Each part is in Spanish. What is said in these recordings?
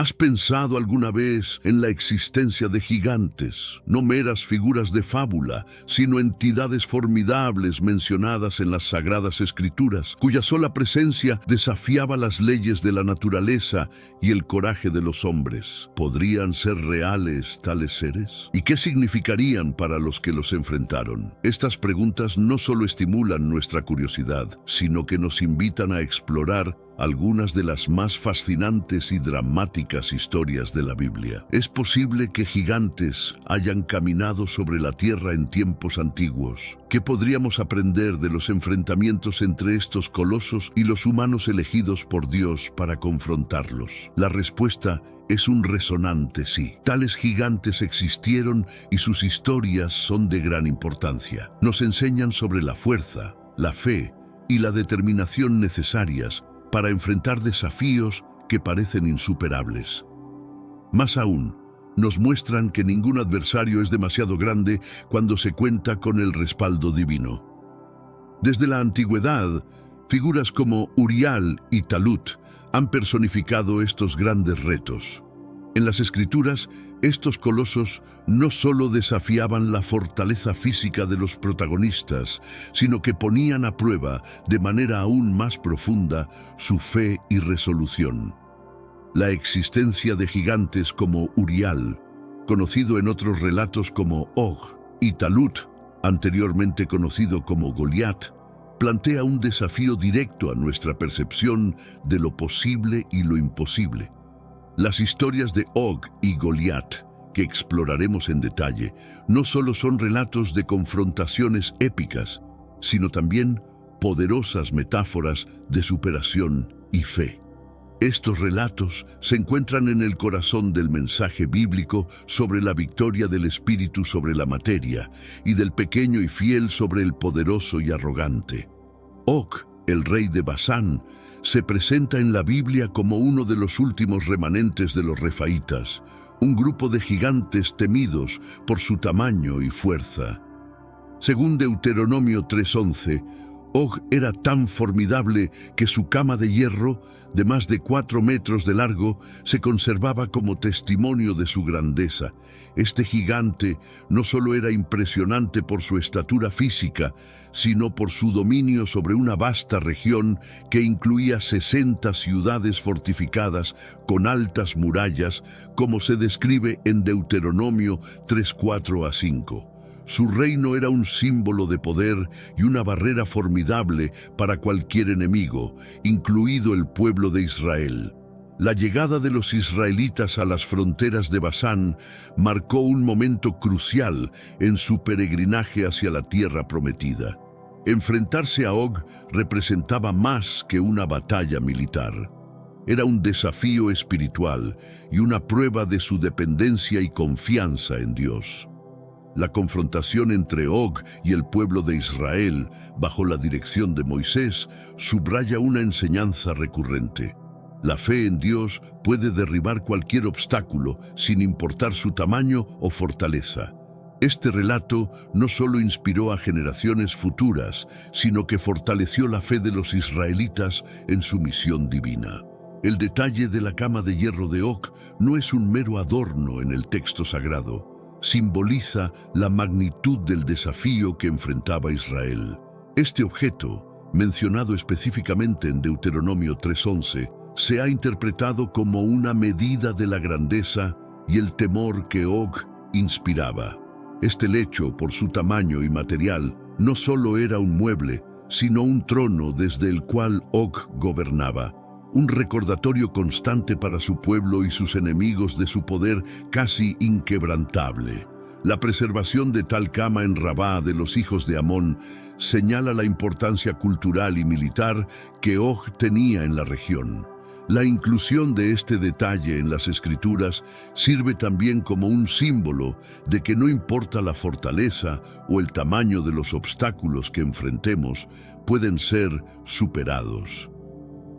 ¿Has pensado alguna vez en la existencia de gigantes, no meras figuras de fábula, sino entidades formidables mencionadas en las Sagradas Escrituras, cuya sola presencia desafiaba las leyes de la naturaleza y el coraje de los hombres? ¿Podrían ser reales tales seres? ¿Y qué significarían para los que los enfrentaron? Estas preguntas no solo estimulan nuestra curiosidad, sino que nos invitan a explorar algunas de las más fascinantes y dramáticas historias de la Biblia. ¿Es posible que gigantes hayan caminado sobre la tierra en tiempos antiguos? ¿Qué podríamos aprender de los enfrentamientos entre estos colosos y los humanos elegidos por Dios para confrontarlos? La respuesta es un resonante sí. Tales gigantes existieron y sus historias son de gran importancia. Nos enseñan sobre la fuerza, la fe y la determinación necesarias para enfrentar desafíos que parecen insuperables. Más aún, nos muestran que ningún adversario es demasiado grande cuando se cuenta con el respaldo divino. Desde la antigüedad, figuras como Urial y Talut han personificado estos grandes retos. En las Escrituras, estos colosos no solo desafiaban la fortaleza física de los protagonistas, sino que ponían a prueba, de manera aún más profunda, su fe y resolución. La existencia de gigantes como Urial, conocido en otros relatos como Og, y Talut, anteriormente conocido como Goliat, plantea un desafío directo a nuestra percepción de lo posible y lo imposible. Las historias de Og y Goliat, que exploraremos en detalle, no solo son relatos de confrontaciones épicas, sino también poderosas metáforas de superación y fe. Estos relatos se encuentran en el corazón del mensaje bíblico sobre la victoria del espíritu sobre la materia y del pequeño y fiel sobre el poderoso y arrogante. Og, el rey de Basán, se presenta en la Biblia como uno de los últimos remanentes de los refaítas, un grupo de gigantes temidos por su tamaño y fuerza. Según Deuteronomio 3:11, Og era tan formidable que su cama de hierro, de más de 4 metros de largo, se conservaba como testimonio de su grandeza. Este gigante no solo era impresionante por su estatura física, sino por su dominio sobre una vasta región que incluía 60 ciudades fortificadas con altas murallas, como se describe en Deuteronomio 3:4-5. Su reino era un símbolo de poder y una barrera formidable para cualquier enemigo, incluido el pueblo de Israel. La llegada de los israelitas a las fronteras de Basán marcó un momento crucial en su peregrinaje hacia la tierra prometida. Enfrentarse a Og representaba más que una batalla militar. Era un desafío espiritual y una prueba de su dependencia y confianza en Dios. La confrontación entre Og y el pueblo de Israel, bajo la dirección de Moisés, subraya una enseñanza recurrente. La fe en Dios puede derribar cualquier obstáculo, sin importar su tamaño o fortaleza. Este relato no solo inspiró a generaciones futuras, sino que fortaleció la fe de los israelitas en su misión divina. El detalle de la cama de hierro de Og no es un mero adorno en el texto sagrado. Simboliza la magnitud del desafío que enfrentaba Israel. Este objeto, mencionado específicamente en Deuteronomio 3:11, se ha interpretado como una medida de la grandeza y el temor que Og inspiraba. Este lecho, por su tamaño y material, no solo era un mueble, sino un trono desde el cual Og gobernaba. Un recordatorio constante para su pueblo y sus enemigos de su poder casi inquebrantable. La preservación de tal cama en Rabá de los hijos de Amón señala la importancia cultural y militar que Og tenía en la región. La inclusión de este detalle en las Escrituras sirve también como un símbolo de que no importa la fortaleza o el tamaño de los obstáculos que enfrentemos, pueden ser superados.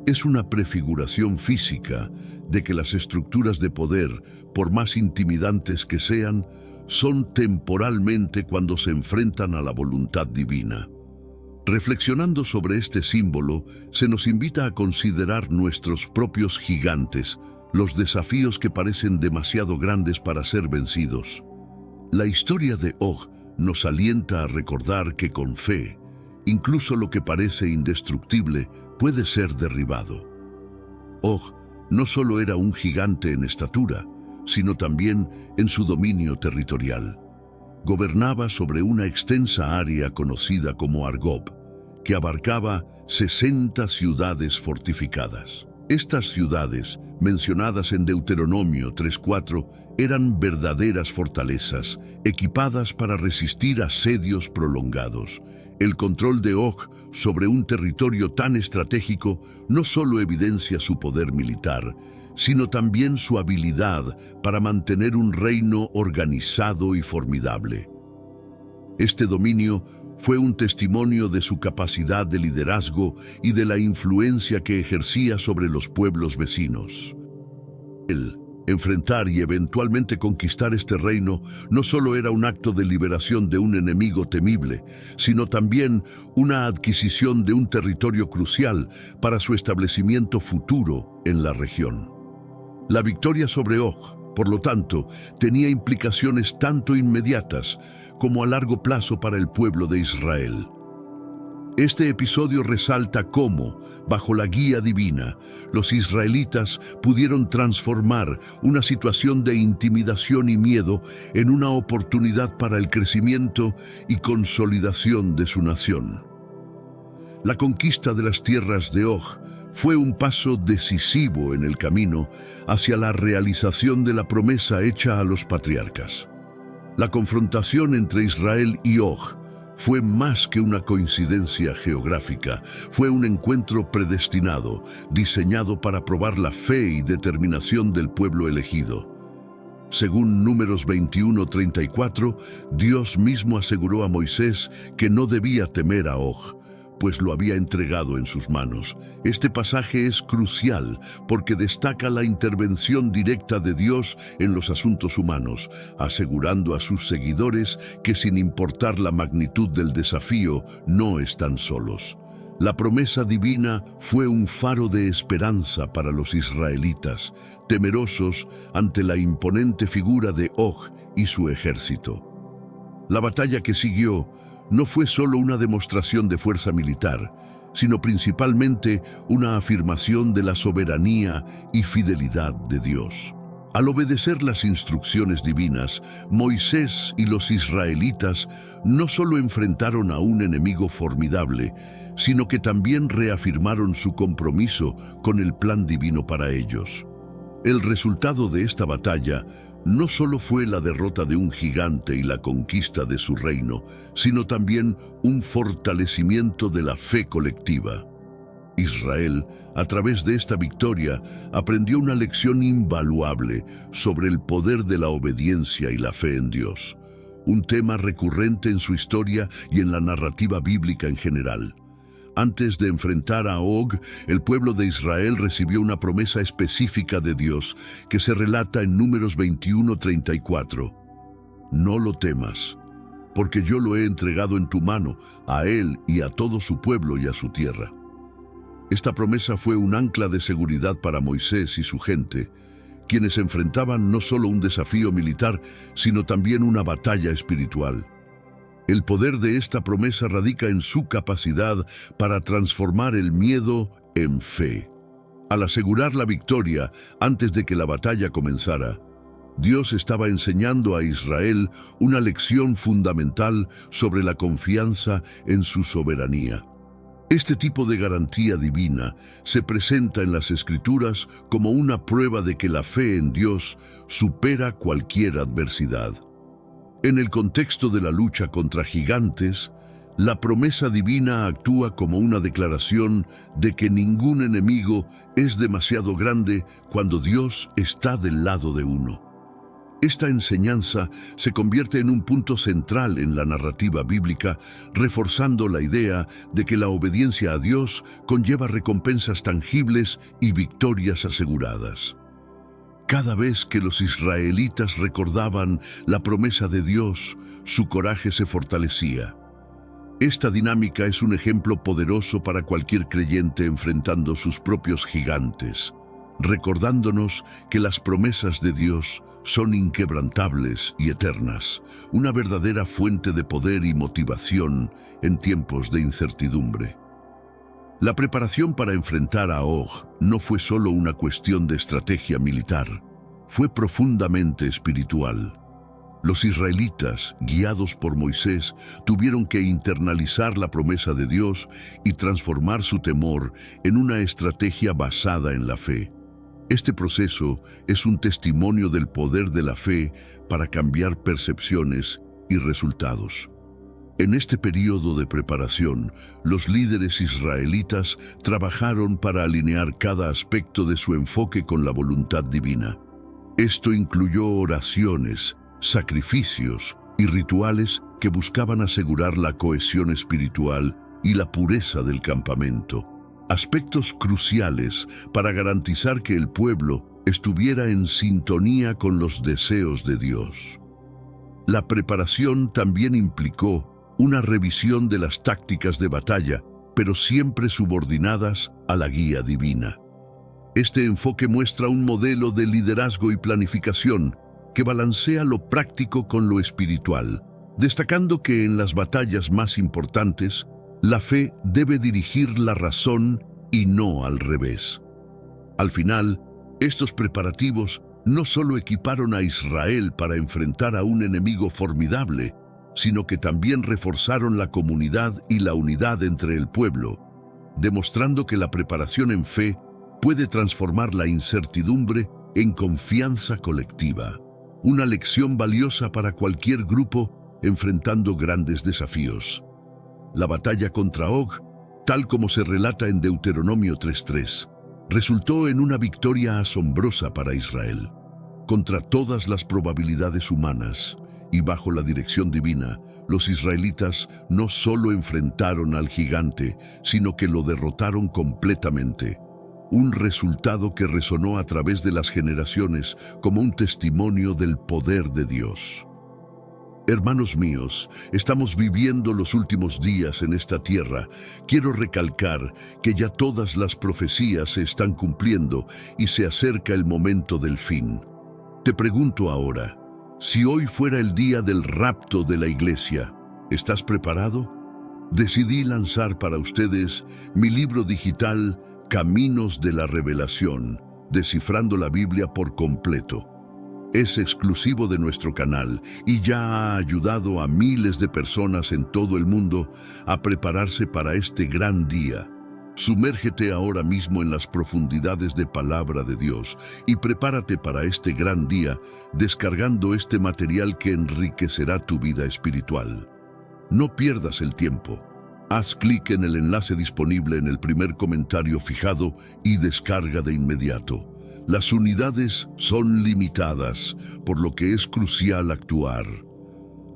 Es una prefiguración física de que las estructuras de poder, por más intimidantes que sean, son temporalmente cuando se enfrentan a la voluntad divina. Reflexionando sobre este símbolo, se nos invita a considerar nuestros propios gigantes, los desafíos que parecen demasiado grandes para ser vencidos. La historia de Og nos alienta a recordar que con fe, incluso lo que parece indestructible puede ser derribado. Og no solo era un gigante en estatura, sino también en su dominio territorial. Gobernaba sobre una extensa área conocida como Argob, que abarcaba 60 ciudades fortificadas. Estas ciudades, mencionadas en Deuteronomio 3:4, eran verdaderas fortalezas, equipadas para resistir asedios prolongados. El control de Og sobre un territorio tan estratégico no solo evidencia su poder militar, sino también su habilidad para mantener un reino organizado y formidable. Este dominio fue un testimonio de su capacidad de liderazgo y de la influencia que ejercía sobre los pueblos vecinos. El enfrentar y eventualmente conquistar este reino no solo era un acto de liberación de un enemigo temible, sino también una adquisición de un territorio crucial para su establecimiento futuro en la región. La victoria sobre Og, por lo tanto, tenía implicaciones tanto inmediatas como a largo plazo para el pueblo de Israel. Este episodio resalta cómo, bajo la guía divina, los israelitas pudieron transformar una situación de intimidación y miedo en una oportunidad para el crecimiento y consolidación de su nación. La conquista de las tierras de Og fue un paso decisivo en el camino hacia la realización de la promesa hecha a los patriarcas. La confrontación entre Israel y Og fue más que una coincidencia geográfica, fue un encuentro predestinado, diseñado para probar la fe y determinación del pueblo elegido. Según Números 21:34, Dios mismo aseguró a Moisés que no debía temer a Og, pues lo había entregado en sus manos. Este pasaje es crucial porque destaca la intervención directa de Dios en los asuntos humanos, asegurando a sus seguidores que sin importar la magnitud del desafío, no están solos. La promesa divina fue un faro de esperanza para los israelitas, temerosos ante la imponente figura de Og y su ejército. La batalla que siguió no fue solo una demostración de fuerza militar, sino principalmente una afirmación de la soberanía y fidelidad de Dios. Al obedecer las instrucciones divinas, Moisés y los israelitas no solo enfrentaron a un enemigo formidable, sino que también reafirmaron su compromiso con el plan divino para ellos. El resultado de esta batalla no solo fue la derrota de un gigante y la conquista de su reino, sino también un fortalecimiento de la fe colectiva. Israel, a través de esta victoria, aprendió una lección invaluable sobre el poder de la obediencia y la fe en Dios, un tema recurrente en su historia y en la narrativa bíblica en general. Antes de enfrentar a Og, el pueblo de Israel recibió una promesa específica de Dios que se relata en Números 21:34. No lo temas, porque yo lo he entregado en tu mano, a él y a todo su pueblo y a su tierra. Esta promesa fue un ancla de seguridad para Moisés y su gente, quienes enfrentaban no solo un desafío militar, sino también una batalla espiritual. El poder de esta promesa radica en su capacidad para transformar el miedo en fe. Al asegurar la victoria antes de que la batalla comenzara, Dios estaba enseñando a Israel una lección fundamental sobre la confianza en su soberanía. Este tipo de garantía divina se presenta en las Escrituras como una prueba de que la fe en Dios supera cualquier adversidad. En el contexto de la lucha contra gigantes, la promesa divina actúa como una declaración de que ningún enemigo es demasiado grande cuando Dios está del lado de uno. Esta enseñanza se convierte en un punto central en la narrativa bíblica, reforzando la idea de que la obediencia a Dios conlleva recompensas tangibles y victorias aseguradas. Cada vez que los israelitas recordaban la promesa de Dios, su coraje se fortalecía. Esta dinámica es un ejemplo poderoso para cualquier creyente enfrentando sus propios gigantes. recordándonos que las promesas de Dios son inquebrantables y eternas, una verdadera fuente de poder y motivación en tiempos de incertidumbre. La preparación para enfrentar a Og no fue solo una cuestión de estrategia militar, fue profundamente espiritual. Los israelitas, guiados por Moisés, tuvieron que internalizar la promesa de Dios y transformar su temor en una estrategia basada en la fe. Este proceso es un testimonio del poder de la fe para cambiar percepciones y resultados. En este periodo de preparación, los líderes israelitas trabajaron para alinear cada aspecto de su enfoque con la voluntad divina. Esto incluyó oraciones, sacrificios y rituales que buscaban asegurar la cohesión espiritual y la pureza del campamento. Aspectos cruciales para garantizar que el pueblo estuviera en sintonía con los deseos de Dios. La preparación también implicó una revisión de las tácticas de batalla, pero siempre subordinadas a la guía divina. Este enfoque muestra un modelo de liderazgo y planificación que balancea lo práctico con lo espiritual, destacando que en las batallas más importantes, la fe debe dirigir la razón y no al revés. Al final, estos preparativos no solo equiparon a Israel para enfrentar a un enemigo formidable, sino que también reforzaron la comunidad y la unidad entre el pueblo, demostrando que la preparación en fe puede transformar la incertidumbre en confianza colectiva. Una lección valiosa para cualquier grupo enfrentando grandes desafíos. La batalla contra Og, tal como se relata en Deuteronomio 3:3, resultó en una victoria asombrosa para Israel. Contra todas las probabilidades humanas y bajo la dirección divina, los israelitas no solo enfrentaron al gigante, sino que lo derrotaron completamente. Un resultado que resonó a través de las generaciones como un testimonio del poder de Dios. Hermanos míos, estamos viviendo los últimos días en esta tierra. Quiero recalcar que ya todas las profecías se están cumpliendo y se acerca el momento del fin. Te pregunto ahora, si hoy fuera el día del rapto de la iglesia, ¿estás preparado? Decidí lanzar para ustedes mi libro digital Caminos de la Revelación, descifrando la Biblia por completo. Es exclusivo de nuestro canal y ya ha ayudado a miles de personas en todo el mundo a prepararse para este gran día. Sumérgete ahora mismo en las profundidades de Palabra de Dios y prepárate para este gran día descargando este material que enriquecerá tu vida espiritual. No pierdas el tiempo. Haz clic en el enlace disponible en el primer comentario fijado y descarga de inmediato. Las unidades son limitadas, por lo que es crucial actuar.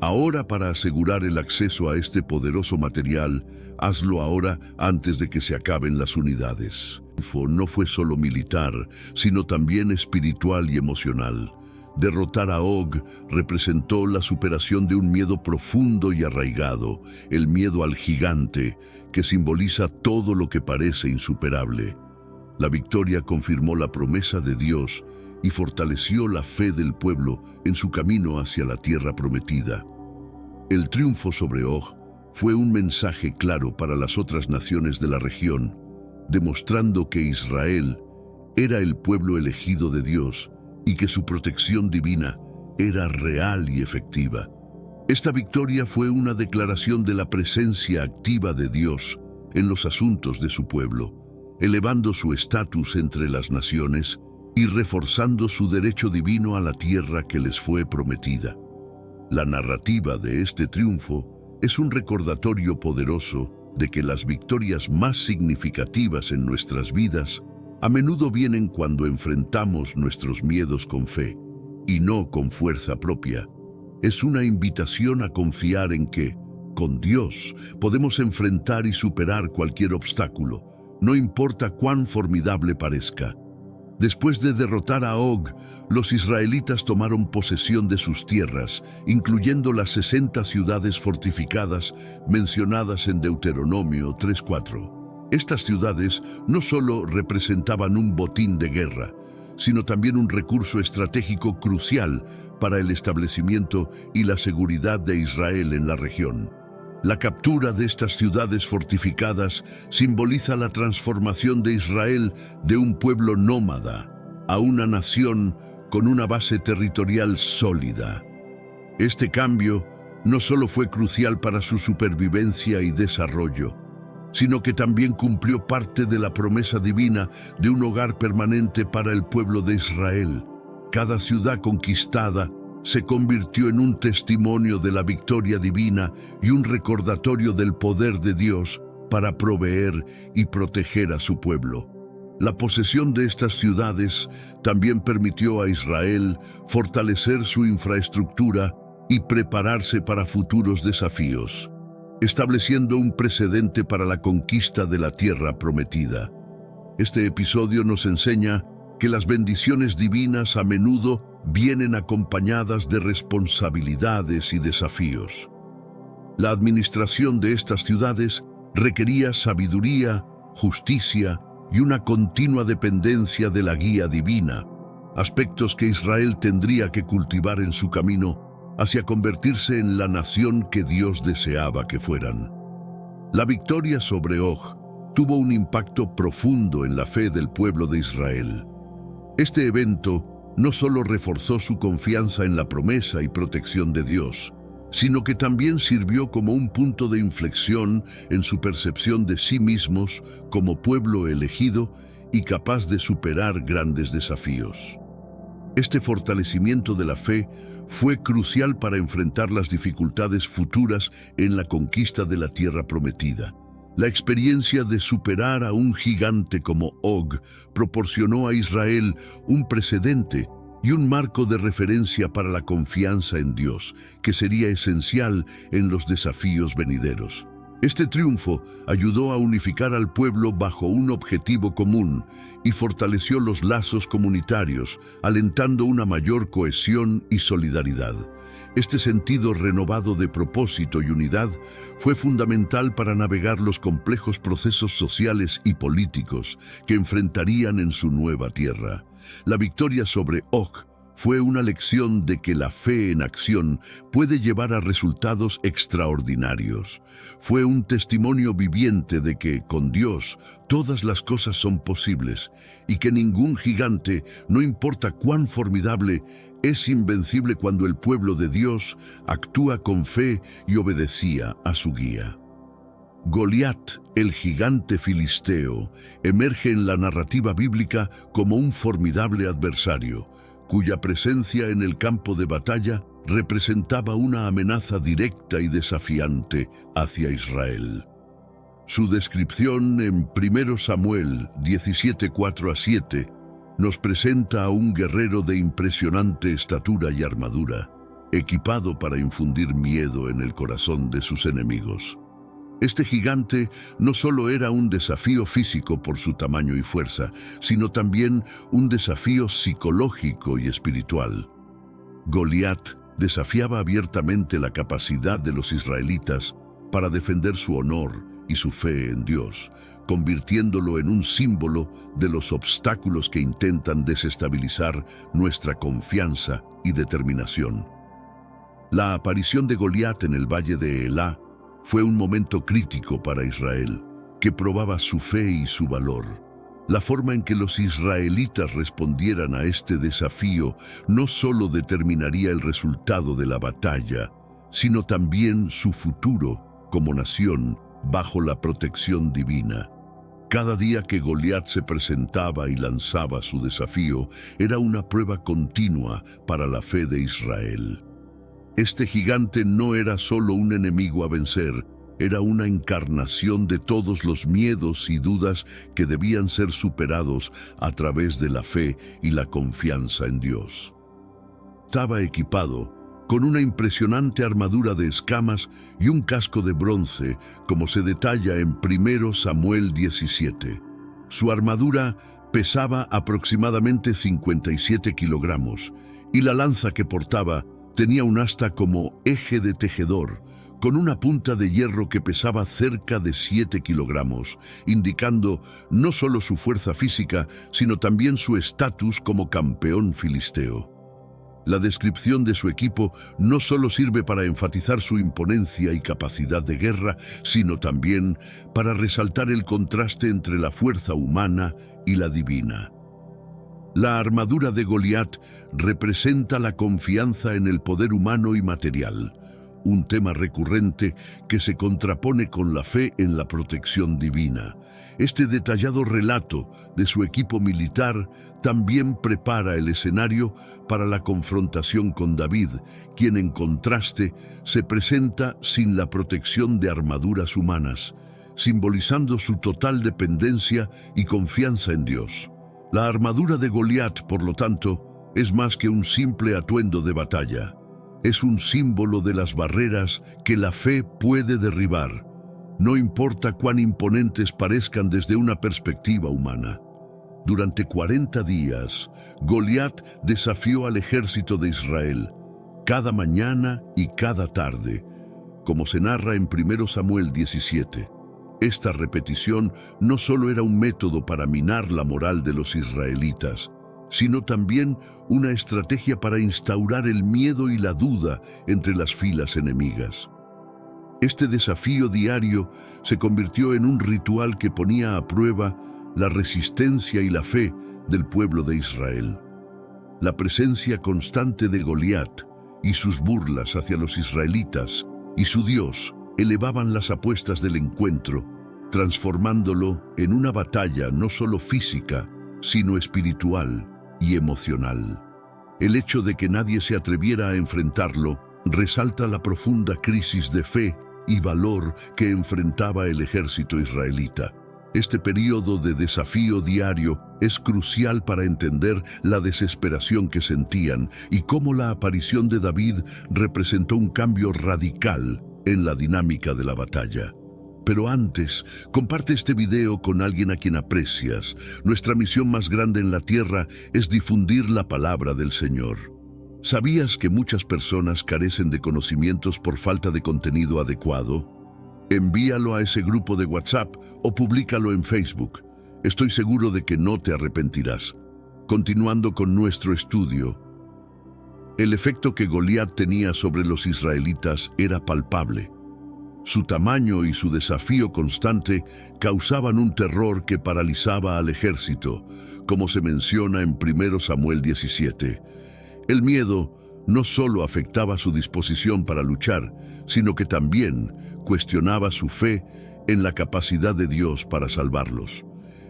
Ahora, para asegurar el acceso a este poderoso material, hazlo ahora antes de que se acaben las unidades. No fue solo militar, sino también espiritual y emocional. Derrotar a Og representó la superación de un miedo profundo y arraigado, el miedo al gigante, que simboliza todo lo que parece insuperable. La victoria confirmó la promesa de Dios y fortaleció la fe del pueblo en su camino hacia la tierra prometida. El triunfo sobre Og fue un mensaje claro para las otras naciones de la región, demostrando que Israel era el pueblo elegido de Dios y que su protección divina era real y efectiva. Esta victoria fue una declaración de la presencia activa de Dios en los asuntos de su pueblo, elevando su estatus entre las naciones y reforzando su derecho divino a la tierra que les fue prometida. La narrativa de este triunfo es un recordatorio poderoso de que las victorias más significativas en nuestras vidas a menudo vienen cuando enfrentamos nuestros miedos con fe y no con fuerza propia. Es una invitación a confiar en que, con Dios, podemos enfrentar y superar cualquier obstáculo, no importa cuán formidable parezca. Después de derrotar a Og, los israelitas tomaron posesión de sus tierras, incluyendo las 60 ciudades fortificadas mencionadas en Deuteronomio 3:4. Estas ciudades no solo representaban un botín de guerra, sino también un recurso estratégico crucial para el establecimiento y la seguridad de Israel en la región. La captura de estas ciudades fortificadas simboliza la transformación de Israel de un pueblo nómada a una nación con una base territorial sólida. Este cambio no solo fue crucial para su supervivencia y desarrollo, sino que también cumplió parte de la promesa divina de un hogar permanente para el pueblo de Israel. Cada ciudad conquistada se convirtió en un testimonio de la victoria divina y un recordatorio del poder de Dios para proveer y proteger a su pueblo. La posesión de estas ciudades también permitió a Israel fortalecer su infraestructura y prepararse para futuros desafíos, estableciendo un precedente para la conquista de la tierra prometida. Este episodio nos enseña que las bendiciones divinas a menudo vienen acompañadas de responsabilidades y desafíos. La administración de estas ciudades requería sabiduría, justicia y una continua dependencia de la guía divina, aspectos que Israel tendría que cultivar en su camino hacia convertirse en la nación que Dios deseaba que fueran. La victoria sobre Og tuvo un impacto profundo en la fe del pueblo de Israel. Este evento no solo reforzó su confianza en la promesa y protección de Dios, sino que también sirvió como un punto de inflexión en su percepción de sí mismos como pueblo elegido y capaz de superar grandes desafíos. Este fortalecimiento de la fe fue crucial para enfrentar las dificultades futuras en la conquista de la tierra prometida. La experiencia de superar a un gigante como Og proporcionó a Israel un precedente y un marco de referencia para la confianza en Dios, que sería esencial en los desafíos venideros. Este triunfo ayudó a unificar al pueblo bajo un objetivo común y fortaleció los lazos comunitarios, alentando una mayor cohesión y solidaridad. Este sentido renovado de propósito y unidad fue fundamental para navegar los complejos procesos sociales y políticos que enfrentarían en su nueva tierra. La victoria sobre Og fue una lección de que la fe en acción puede llevar a resultados extraordinarios. Fue un testimonio viviente de que, con Dios, todas las cosas son posibles y que ningún gigante, no importa cuán formidable, es invencible cuando el pueblo de Dios actúa con fe y obedecía a su guía. Goliat, el gigante filisteo, emerge en la narrativa bíblica como un formidable adversario, cuya presencia en el campo de batalla representaba una amenaza directa y desafiante hacia Israel. Su descripción en 1 Samuel 17, 4-7 nos presenta a un guerrero de impresionante estatura y armadura, equipado para infundir miedo en el corazón de sus enemigos. Este gigante no solo era un desafío físico por su tamaño y fuerza, sino también un desafío psicológico y espiritual. Goliat desafiaba abiertamente la capacidad de los israelitas para defender su honor y su fe en Dios, convirtiéndolo en un símbolo de los obstáculos que intentan desestabilizar nuestra confianza y determinación. La aparición de Goliat en el valle de Elá fue un momento crítico para Israel, que probaba su fe y su valor. La forma en que los israelitas respondieran a este desafío no solo determinaría el resultado de la batalla, sino también su futuro como nación bajo la protección divina. Cada día que Goliat se presentaba y lanzaba su desafío era una prueba continua para la fe de Israel. Este gigante no era solo un enemigo a vencer, era una encarnación de todos los miedos y dudas que debían ser superados a través de la fe y la confianza en Dios. Estaba equipado con una impresionante armadura de escamas y un casco de bronce, como se detalla en 1 Samuel 17. Su armadura pesaba aproximadamente 57 kilogramos y la lanza que portaba tenía un asta como eje de tejedor, con una punta de hierro que pesaba cerca de 7 kilogramos, indicando no solo su fuerza física, sino también su estatus como campeón filisteo. La descripción de su equipo no solo sirve para enfatizar su imponencia y capacidad de guerra, sino también para resaltar el contraste entre la fuerza humana y la divina. La armadura de Goliat representa la confianza en el poder humano y material, un tema recurrente que se contrapone con la fe en la protección divina. Este detallado relato de su equipo militar también prepara el escenario para la confrontación con David, quien en contraste se presenta sin la protección de armaduras humanas, simbolizando su total dependencia y confianza en Dios. La armadura de Goliat, por lo tanto, es más que un simple atuendo de batalla. Es un símbolo de las barreras que la fe puede derribar, no importa cuán imponentes parezcan desde una perspectiva humana. Durante 40 días, Goliat desafió al ejército de Israel, cada mañana y cada tarde, como se narra en 1 Samuel 17. Esta repetición no solo era un método para minar la moral de los israelitas, sino también una estrategia para instaurar el miedo y la duda entre las filas enemigas. Este desafío diario se convirtió en un ritual que ponía a prueba la resistencia y la fe del pueblo de Israel. La presencia constante de Goliat y sus burlas hacia los israelitas y su Dios elevaban las apuestas del encuentro, transformándolo en una batalla no solo física, sino espiritual y emocional. El hecho de que nadie se atreviera a enfrentarlo resalta la profunda crisis de fe y valor que enfrentaba el ejército israelita. Este periodo de desafío diario es crucial para entender la desesperación que sentían y cómo la aparición de David representó un cambio radical en la dinámica de la batalla. Pero antes, comparte este video con alguien a quien aprecias. Nuestra misión más grande en la tierra es difundir la palabra del Señor. ¿Sabías que muchas personas carecen de conocimientos por falta de contenido adecuado? Envíalo a ese grupo de WhatsApp o públicalo en Facebook. Estoy seguro de que no te arrepentirás. Continuando con nuestro estudio, el efecto que Goliat tenía sobre los israelitas era palpable. Su tamaño y su desafío constante causaban un terror que paralizaba al ejército, como se menciona en 1 Samuel 17. El miedo no solo afectaba su disposición para luchar, sino que también cuestionaba su fe en la capacidad de Dios para salvarlos.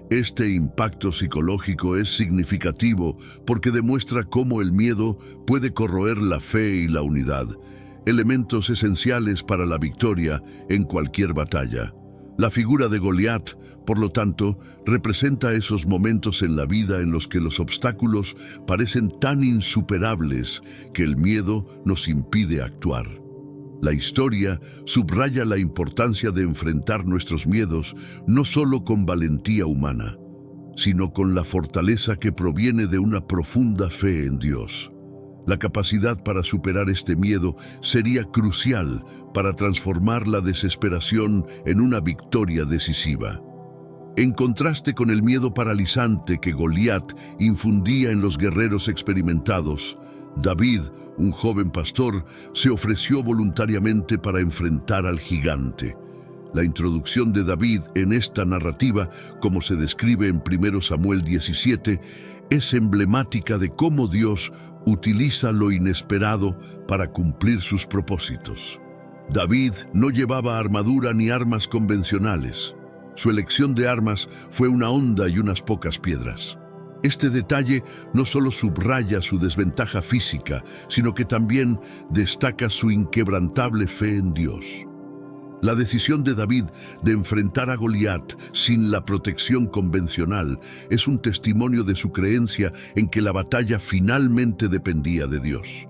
Este impacto psicológico es significativo porque demuestra cómo el miedo puede corroer la fe y la unidad, elementos esenciales para la victoria en cualquier batalla. La figura de Goliat, por lo tanto, representa esos momentos en la vida en los que los obstáculos parecen tan insuperables que el miedo nos impide actuar. La historia subraya la importancia de enfrentar nuestros miedos no solo con valentía humana, sino con la fortaleza que proviene de una profunda fe en Dios. La capacidad para superar este miedo sería crucial para transformar la desesperación en una victoria decisiva. En contraste con el miedo paralizante que Goliat infundía en los guerreros experimentados, David, un joven pastor, se ofreció voluntariamente para enfrentar al gigante. La introducción de David en esta narrativa, como se describe en 1 Samuel 17, es emblemática de cómo Dios utiliza lo inesperado para cumplir sus propósitos. David no llevaba armadura ni armas convencionales. Su elección de armas fue una honda y unas pocas piedras. Este detalle no solo subraya su desventaja física, sino que también destaca su inquebrantable fe en Dios. La decisión de David de enfrentar a Goliat sin la protección convencional es un testimonio de su creencia en que la batalla finalmente dependía de Dios.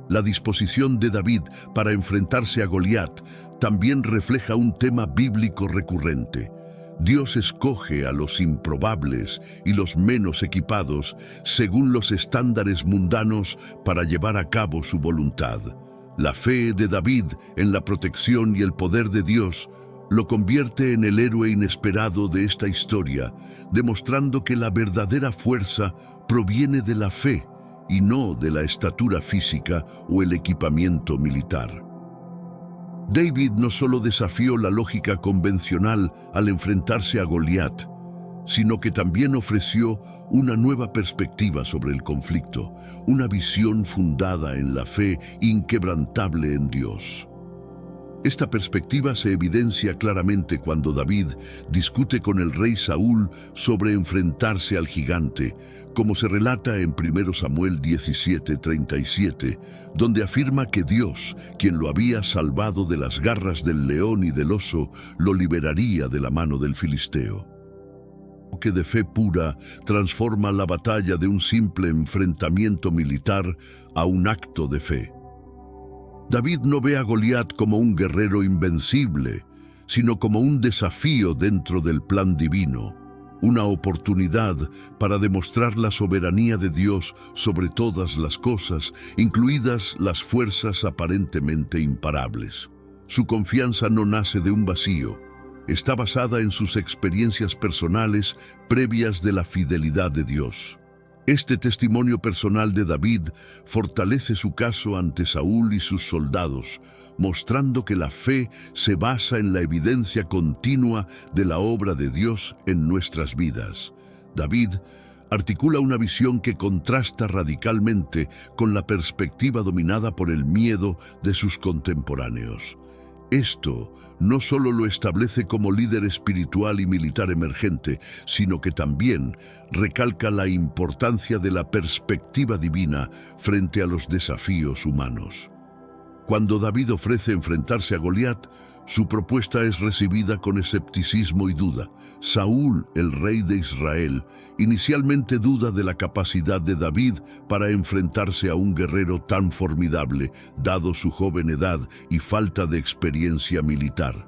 La disposición de David para enfrentarse a Goliat también refleja un tema bíblico recurrente. Dios escoge a los improbables y los menos equipados según los estándares mundanos para llevar a cabo su voluntad. La fe de David en la protección y el poder de Dios lo convierte en el héroe inesperado de esta historia, demostrando que la verdadera fuerza proviene de la fe y no de la estatura física o el equipamiento militar. David no solo desafió la lógica convencional al enfrentarse a Goliat, sino que también ofreció una nueva perspectiva sobre el conflicto, una visión fundada en la fe inquebrantable en Dios. Esta perspectiva se evidencia claramente cuando David discute con el rey Saúl sobre enfrentarse al gigante, como se relata en 1 Samuel 17:37, donde afirma que Dios, quien lo había salvado de las garras del león y del oso, lo liberaría de la mano del filisteo. Que de fe pura transforma la batalla de un simple enfrentamiento militar a un acto de fe. David no ve a Goliat como un guerrero invencible, sino como un desafío dentro del plan divino, una oportunidad para demostrar la soberanía de Dios sobre todas las cosas, incluidas las fuerzas aparentemente imparables. Su confianza no nace de un vacío, está basada en sus experiencias personales previas de la fidelidad de Dios. Este testimonio personal de David fortalece su caso ante Saúl y sus soldados, mostrando que la fe se basa en la evidencia continua de la obra de Dios en nuestras vidas. David articula una visión que contrasta radicalmente con la perspectiva dominada por el miedo de sus contemporáneos. Esto no solo lo establece como líder espiritual y militar emergente, sino que también recalca la importancia de la perspectiva divina frente a los desafíos humanos. Cuando David ofrece enfrentarse a Goliat, su propuesta es recibida con escepticismo y duda. Saúl, el rey de Israel, inicialmente duda de la capacidad de David para enfrentarse a un guerrero tan formidable, dado su joven edad y falta de experiencia militar.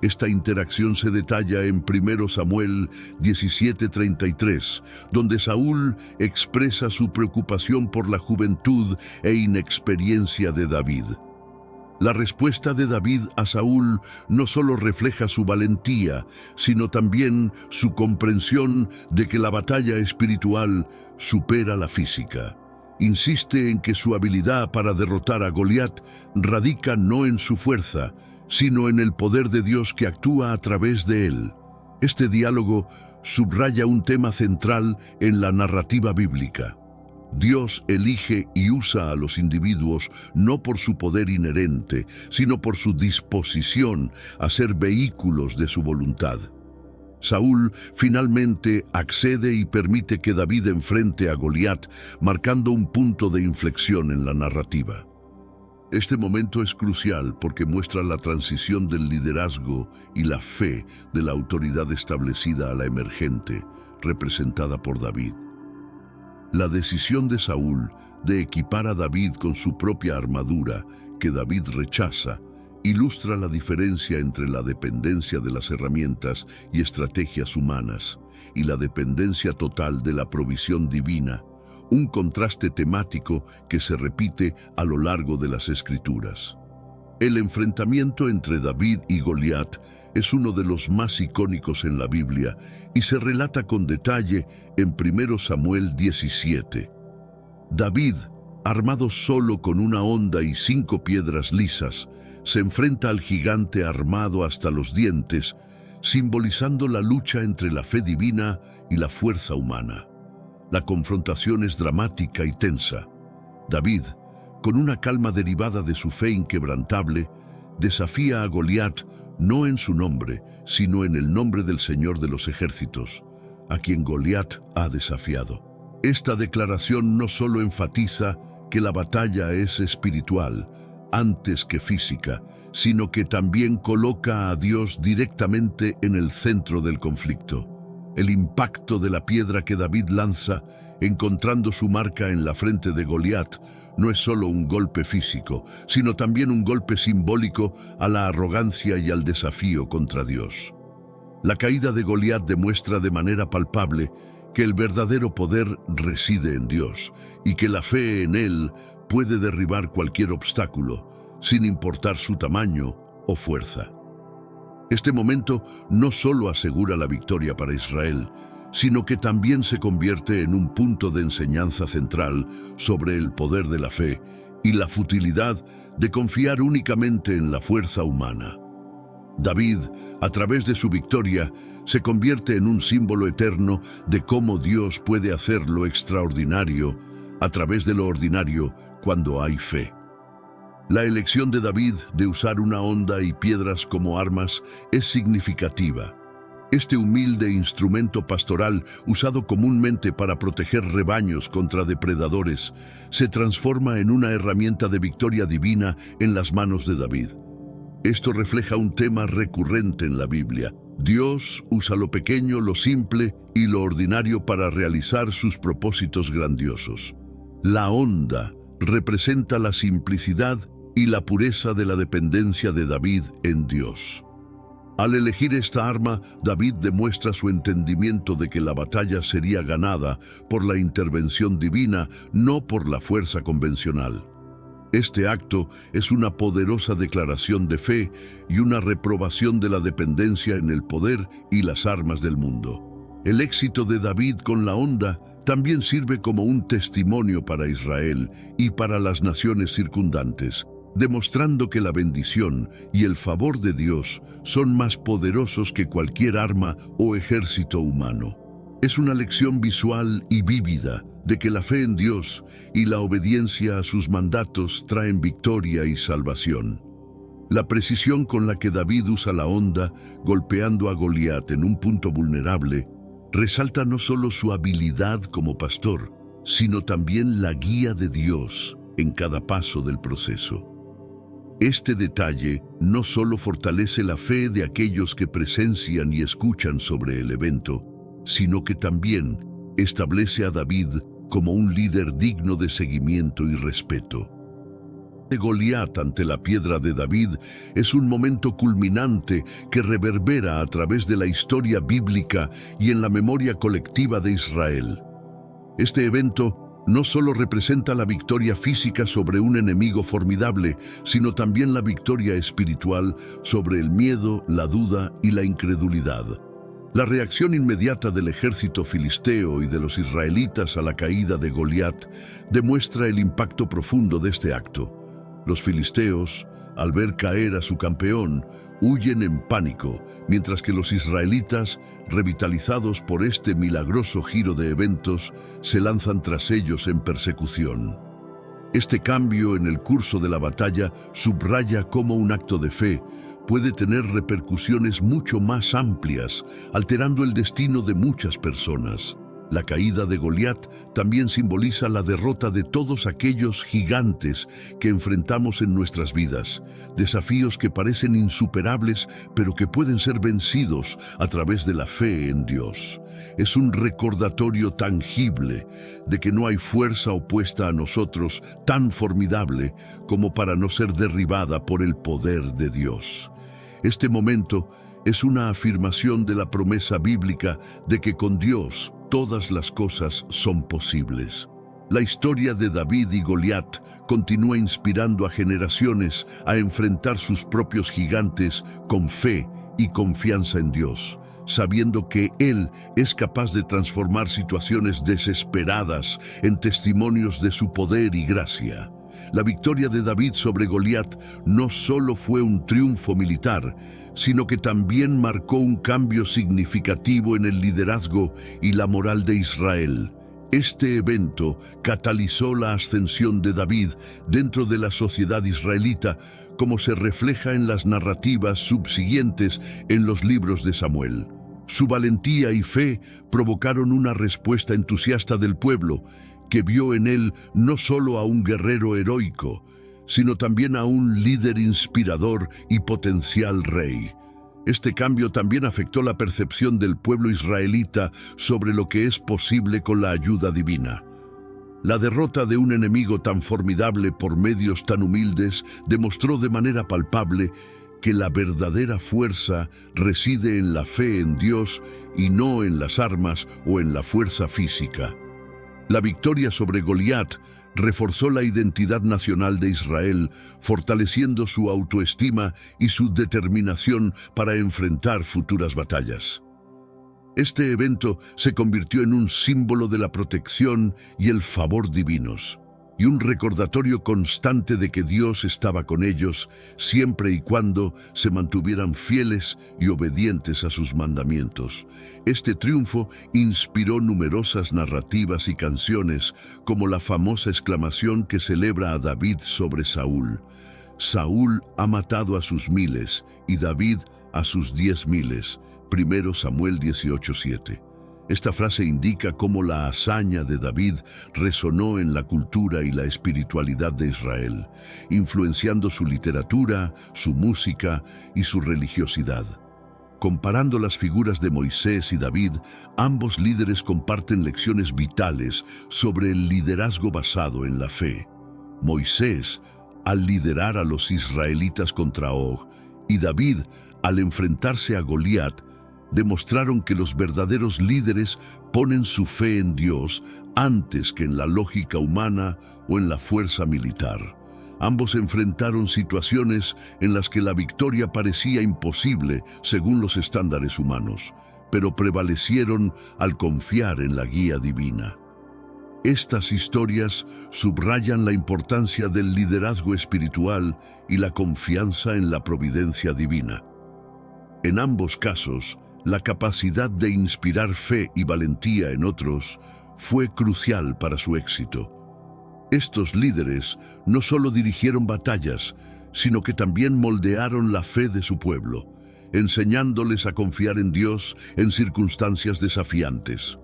Esta interacción se detalla en 1 Samuel 17:33, donde Saúl expresa su preocupación por la juventud e inexperiencia de David. La respuesta de David a Saúl no solo refleja su valentía, sino también su comprensión de que la batalla espiritual supera la física. Insiste en que su habilidad para derrotar a Goliat radica no en su fuerza, sino en el poder de Dios que actúa a través de él. Este diálogo subraya un tema central en la narrativa bíblica. Dios elige y usa a los individuos no por su poder inherente, sino por su disposición a ser vehículos de su voluntad. Saúl finalmente accede y permite que David enfrente a Goliat, marcando un punto de inflexión en la narrativa. Este momento es crucial porque muestra la transición del liderazgo y la fe de la autoridad establecida a la emergente, representada por David. La decisión de Saúl de equipar a David con su propia armadura, que David rechaza, ilustra la diferencia entre la dependencia de las herramientas y estrategias humanas y la dependencia total de la provisión divina, un contraste temático que se repite a lo largo de las Escrituras. El enfrentamiento entre David y Goliat es uno de los más icónicos en la Biblia y se relata con detalle en 1 Samuel 17. David, armado solo con una honda y 5 piedras lisas, se enfrenta al gigante armado hasta los dientes, simbolizando la lucha entre la fe divina y la fuerza humana. La confrontación es dramática y tensa. David, con una calma derivada de su fe inquebrantable, desafía a Goliat no en su nombre, sino en el nombre del Señor de los ejércitos, a quien Goliat ha desafiado. Esta declaración no solo enfatiza que la batalla es espiritual, antes que física, sino que también coloca a Dios directamente en el centro del conflicto. El impacto de la piedra que David lanza, encontrando su marca en la frente de Goliat, no es solo un golpe físico, sino también un golpe simbólico a la arrogancia y al desafío contra Dios. La caída de Goliat demuestra de manera palpable que el verdadero poder reside en Dios y que la fe en Él puede derribar cualquier obstáculo, sin importar su tamaño o fuerza. Este momento no solo asegura la victoria para Israel, sino que también se convierte en un punto de enseñanza central sobre el poder de la fe y la futilidad de confiar únicamente en la fuerza humana. David, a través de su victoria, se convierte en un símbolo eterno de cómo Dios puede hacer lo extraordinario a través de lo ordinario cuando hay fe. La elección de David de usar una honda y piedras como armas es significativa. Este humilde instrumento pastoral, usado comúnmente para proteger rebaños contra depredadores, se transforma en una herramienta de victoria divina en las manos de David. Esto refleja un tema recurrente en la Biblia. Dios usa lo pequeño, lo simple y lo ordinario para realizar sus propósitos grandiosos. La honda representa la simplicidad y la pureza de la dependencia de David en Dios. Al elegir esta arma, David demuestra su entendimiento de que la batalla sería ganada por la intervención divina, no por la fuerza convencional. Este acto es una poderosa declaración de fe y una reprobación de la dependencia en el poder y las armas del mundo. El éxito de David con la honda también sirve como un testimonio para Israel y para las naciones circundantes, demostrando que la bendición y el favor de Dios son más poderosos que cualquier arma o ejército humano. Es una lección visual y vívida de que la fe en Dios y la obediencia a sus mandatos traen victoria y salvación. La precisión con la que David usa la honda, golpeando a Goliat en un punto vulnerable, resalta no solo su habilidad como pastor, sino también la guía de Dios en cada paso del proceso. Este detalle no solo fortalece la fe de aquellos que presencian y escuchan sobre el evento, sino que también establece a David como un líder digno de seguimiento y respeto. Goliat ante la piedra de David es un momento culminante que reverbera a través de la historia bíblica y en la memoria colectiva de Israel. Este evento no solo representa la victoria física sobre un enemigo formidable, sino también la victoria espiritual sobre el miedo, la duda y la incredulidad. La reacción inmediata del ejército filisteo y de los israelitas a la caída de Goliat demuestra el impacto profundo de este acto. Los filisteos, al ver caer a su campeón, huyen en pánico, mientras que los israelitas, revitalizados por este milagroso giro de eventos, se lanzan tras ellos en persecución. Este cambio en el curso de la batalla subraya cómo un acto de fe puede tener repercusiones mucho más amplias, alterando el destino de muchas personas. La caída de Goliat también simboliza la derrota de todos aquellos gigantes que enfrentamos en nuestras vidas, desafíos que parecen insuperables, pero que pueden ser vencidos a través de la fe en Dios. Es un recordatorio tangible de que no hay fuerza opuesta a nosotros tan formidable como para no ser derribada por el poder de Dios. Este momento es una afirmación de la promesa bíblica de que con Dios todas las cosas son posibles. La historia de David y Goliat continúa inspirando a generaciones a enfrentar sus propios gigantes con fe y confianza en Dios, sabiendo que Él es capaz de transformar situaciones desesperadas en testimonios de su poder y gracia. La victoria de David sobre Goliat no solo fue un triunfo militar, sino que también marcó un cambio significativo en el liderazgo y la moral de Israel. Este evento catalizó la ascensión de David dentro de la sociedad israelita, como se refleja en las narrativas subsiguientes en los libros de Samuel. Su valentía y fe provocaron una respuesta entusiasta del pueblo, que vio en él no solo a un guerrero heroico, sino también a un líder inspirador y potencial rey. Este cambio también afectó la percepción del pueblo israelita sobre lo que es posible con la ayuda divina. La derrota de un enemigo tan formidable por medios tan humildes demostró de manera palpable que la verdadera fuerza reside en la fe en Dios y no en las armas o en la fuerza física. La victoria sobre Goliat reforzó la identidad nacional de Israel, fortaleciendo su autoestima y su determinación para enfrentar futuras batallas. Este evento se convirtió en un símbolo de la protección y el favor divinos, y un recordatorio constante de que Dios estaba con ellos siempre y cuando se mantuvieran fieles y obedientes a sus mandamientos. Este triunfo inspiró numerosas narrativas y canciones, como la famosa exclamación que celebra a David sobre Saúl: Saúl ha matado a sus miles y David a sus 10,000. 1 Samuel 18:7. Esta frase indica cómo la hazaña de David resonó en la cultura y la espiritualidad de Israel, influenciando su literatura, su música y su religiosidad. Comparando las figuras de Moisés y David, ambos líderes comparten lecciones vitales sobre el liderazgo basado en la fe. Moisés, al liderar a los israelitas contra Og, y David, al enfrentarse a Goliat, demostraron que los verdaderos líderes ponen su fe en Dios antes que en la lógica humana o en la fuerza militar. Ambos enfrentaron situaciones en las que la victoria parecía imposible según los estándares humanos, pero prevalecieron al confiar en la guía divina. Estas historias subrayan la importancia del liderazgo espiritual y la confianza en la providencia divina. En ambos casos, la capacidad de inspirar fe y valentía en otros fue crucial para su éxito. Estos líderes no solo dirigieron batallas, sino que también moldearon la fe de su pueblo, enseñándoles a confiar en Dios en circunstancias desafiantes.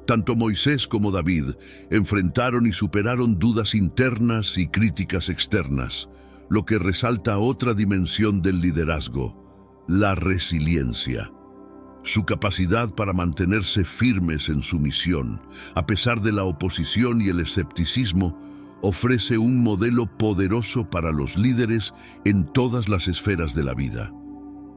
Tanto Moisés como David enfrentaron y superaron dudas internas y críticas externas, lo que resalta otra dimensión del liderazgo: la resiliencia. Su capacidad para mantenerse firmes en su misión, a pesar de la oposición y el escepticismo, ofrece un modelo poderoso para los líderes en todas las esferas de la vida.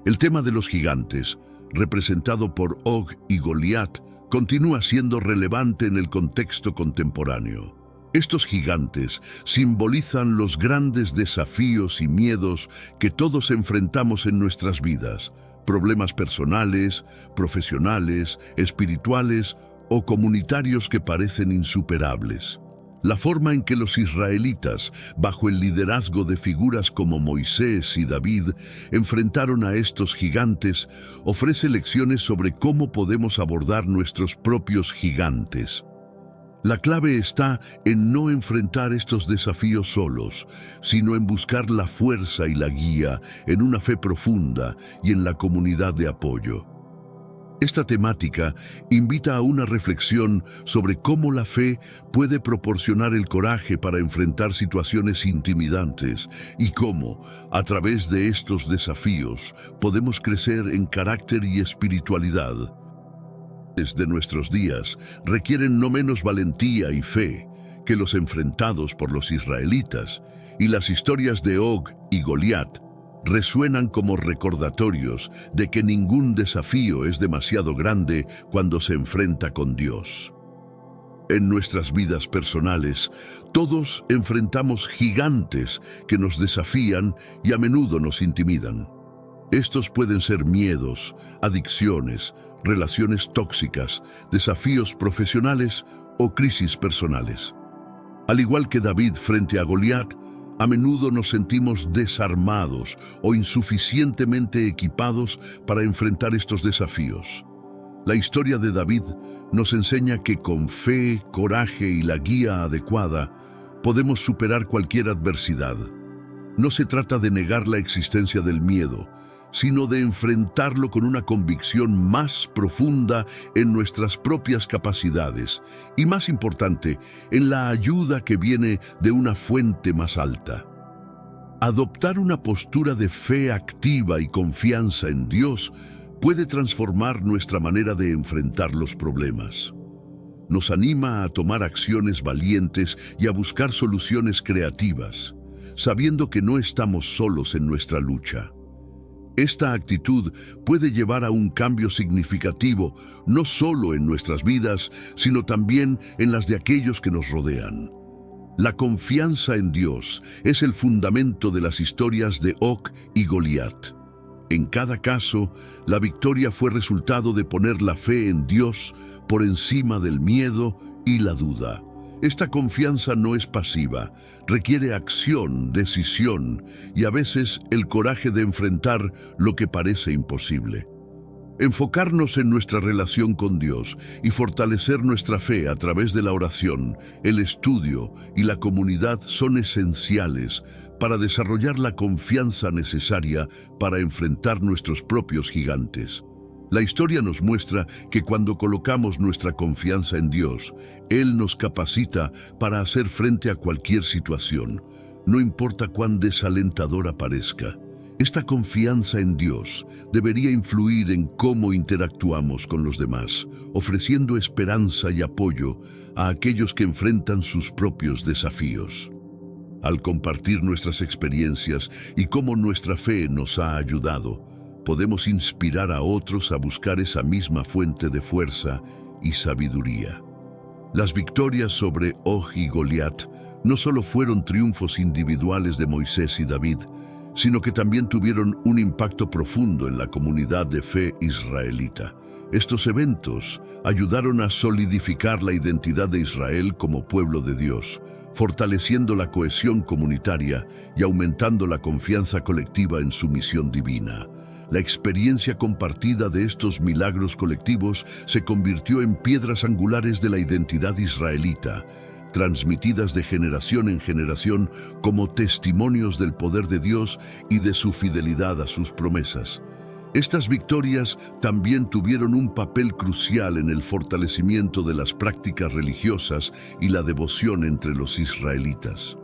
El tema de los gigantes, representado por Og y Goliat, continúa siendo relevante en el contexto contemporáneo. Estos gigantes simbolizan los grandes desafíos y miedos que todos enfrentamos en nuestras vidas: problemas personales, profesionales, espirituales o comunitarios que parecen insuperables. La forma en que los israelitas, bajo el liderazgo de figuras como Moisés y David, enfrentaron a estos gigantes, ofrece lecciones sobre cómo podemos abordar nuestros propios gigantes. La clave está en no enfrentar estos desafíos solos, sino en buscar la fuerza y la guía en una fe profunda y en la comunidad de apoyo. Esta temática invita a una reflexión sobre cómo la fe puede proporcionar el coraje para enfrentar situaciones intimidantes y cómo, a través de estos desafíos, podemos crecer en carácter y espiritualidad. De nuestros días requieren no menos valentía y fe que los enfrentados por los israelitas, y las historias de Og y Goliat resuenan como recordatorios de que ningún desafío es demasiado grande cuando se enfrenta con Dios. En nuestras vidas personales, todos enfrentamos gigantes que nos desafían y a menudo nos intimidan. Estos pueden ser miedos, adicciones, relaciones tóxicas, desafíos profesionales o crisis personales. Al igual que David frente a Goliat, a menudo nos sentimos desarmados o insuficientemente equipados para enfrentar estos desafíos. La historia de David nos enseña que con fe, coraje y la guía adecuada podemos superar cualquier adversidad. No se trata de negar la existencia del miedo, sino de enfrentarlo con una convicción más profunda en nuestras propias capacidades y, más importante, en la ayuda que viene de una fuente más alta. Adoptar una postura de fe activa y confianza en Dios puede transformar nuestra manera de enfrentar los problemas. Nos anima a tomar acciones valientes y a buscar soluciones creativas, sabiendo que no estamos solos en nuestra lucha. Esta actitud puede llevar a un cambio significativo, no solo en nuestras vidas, sino también en las de aquellos que nos rodean. La confianza en Dios es el fundamento de las historias de Og y Goliat. En cada caso, la victoria fue resultado de poner la fe en Dios por encima del miedo y la duda. Esta confianza no es pasiva, requiere acción, decisión y a veces el coraje de enfrentar lo que parece imposible. Enfocarnos en nuestra relación con Dios y fortalecer nuestra fe a través de la oración, el estudio y la comunidad son esenciales para desarrollar la confianza necesaria para enfrentar nuestros propios gigantes. La historia nos muestra que cuando colocamos nuestra confianza en Dios, Él nos capacita para hacer frente a cualquier situación, no importa cuán desalentadora parezca. Esta confianza en Dios debería influir en cómo interactuamos con los demás, ofreciendo esperanza y apoyo a aquellos que enfrentan sus propios desafíos. Al compartir nuestras experiencias y cómo nuestra fe nos ha ayudado, podemos inspirar a otros a buscar esa misma fuente de fuerza y sabiduría. Las victorias sobre Og y Goliat no solo fueron triunfos individuales de Moisés y David, sino que también tuvieron un impacto profundo en la comunidad de fe israelita. Estos eventos ayudaron a solidificar la identidad de Israel como pueblo de Dios, fortaleciendo la cohesión comunitaria y aumentando la confianza colectiva en su misión divina. La experiencia compartida de estos milagros colectivos se convirtió en piedras angulares de la identidad israelita, transmitidas de generación en generación como testimonios del poder de Dios y de su fidelidad a sus promesas. Estas victorias también tuvieron un papel crucial en el fortalecimiento de las prácticas religiosas y la devoción entre los israelitas.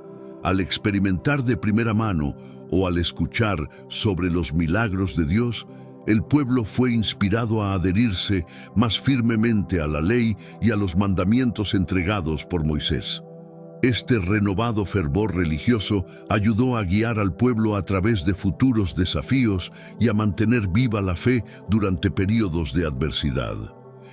Al experimentar de primera mano o al escuchar sobre los milagros de Dios, el pueblo fue inspirado a adherirse más firmemente a la ley y a los mandamientos entregados por Moisés. Este renovado fervor religioso ayudó a guiar al pueblo a través de futuros desafíos y a mantener viva la fe durante períodos de adversidad.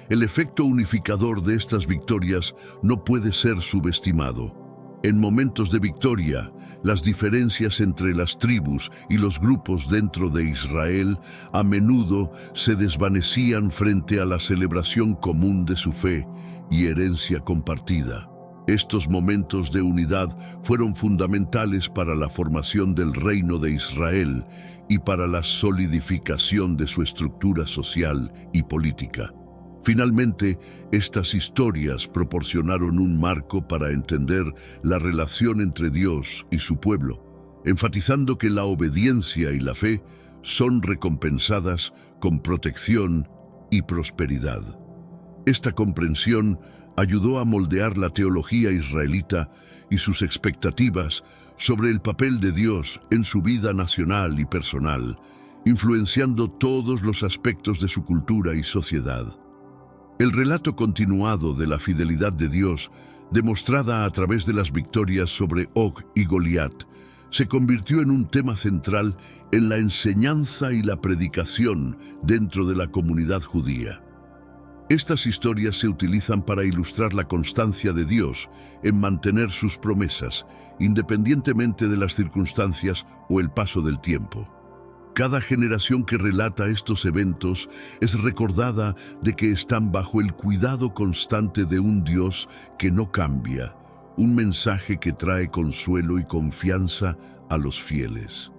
El efecto unificador de estas victorias no puede ser subestimado. En momentos de victoria, las diferencias entre las tribus y los grupos dentro de Israel a menudo se desvanecían frente a la celebración común de su fe y herencia compartida. Estos momentos de unidad fueron fundamentales para la formación del reino de Israel y para la solidificación de su estructura social y política. Finalmente, estas historias proporcionaron un marco para entender la relación entre Dios y su pueblo, enfatizando que la obediencia y la fe son recompensadas con protección y prosperidad. Esta comprensión ayudó a moldear la teología israelita y sus expectativas sobre el papel de Dios en su vida nacional y personal, influenciando todos los aspectos de su cultura y sociedad. El relato continuado de la fidelidad de Dios, demostrada a través de las victorias sobre Og y Goliat, se convirtió en un tema central en la enseñanza y la predicación dentro de la comunidad judía. Estas historias se utilizan para ilustrar la constancia de Dios en mantener sus promesas, independientemente de las circunstancias o el paso del tiempo. Cada generación que relata estos eventos es recordada de que están bajo el cuidado constante de un Dios que no cambia, un mensaje que trae consuelo y confianza a los fieles.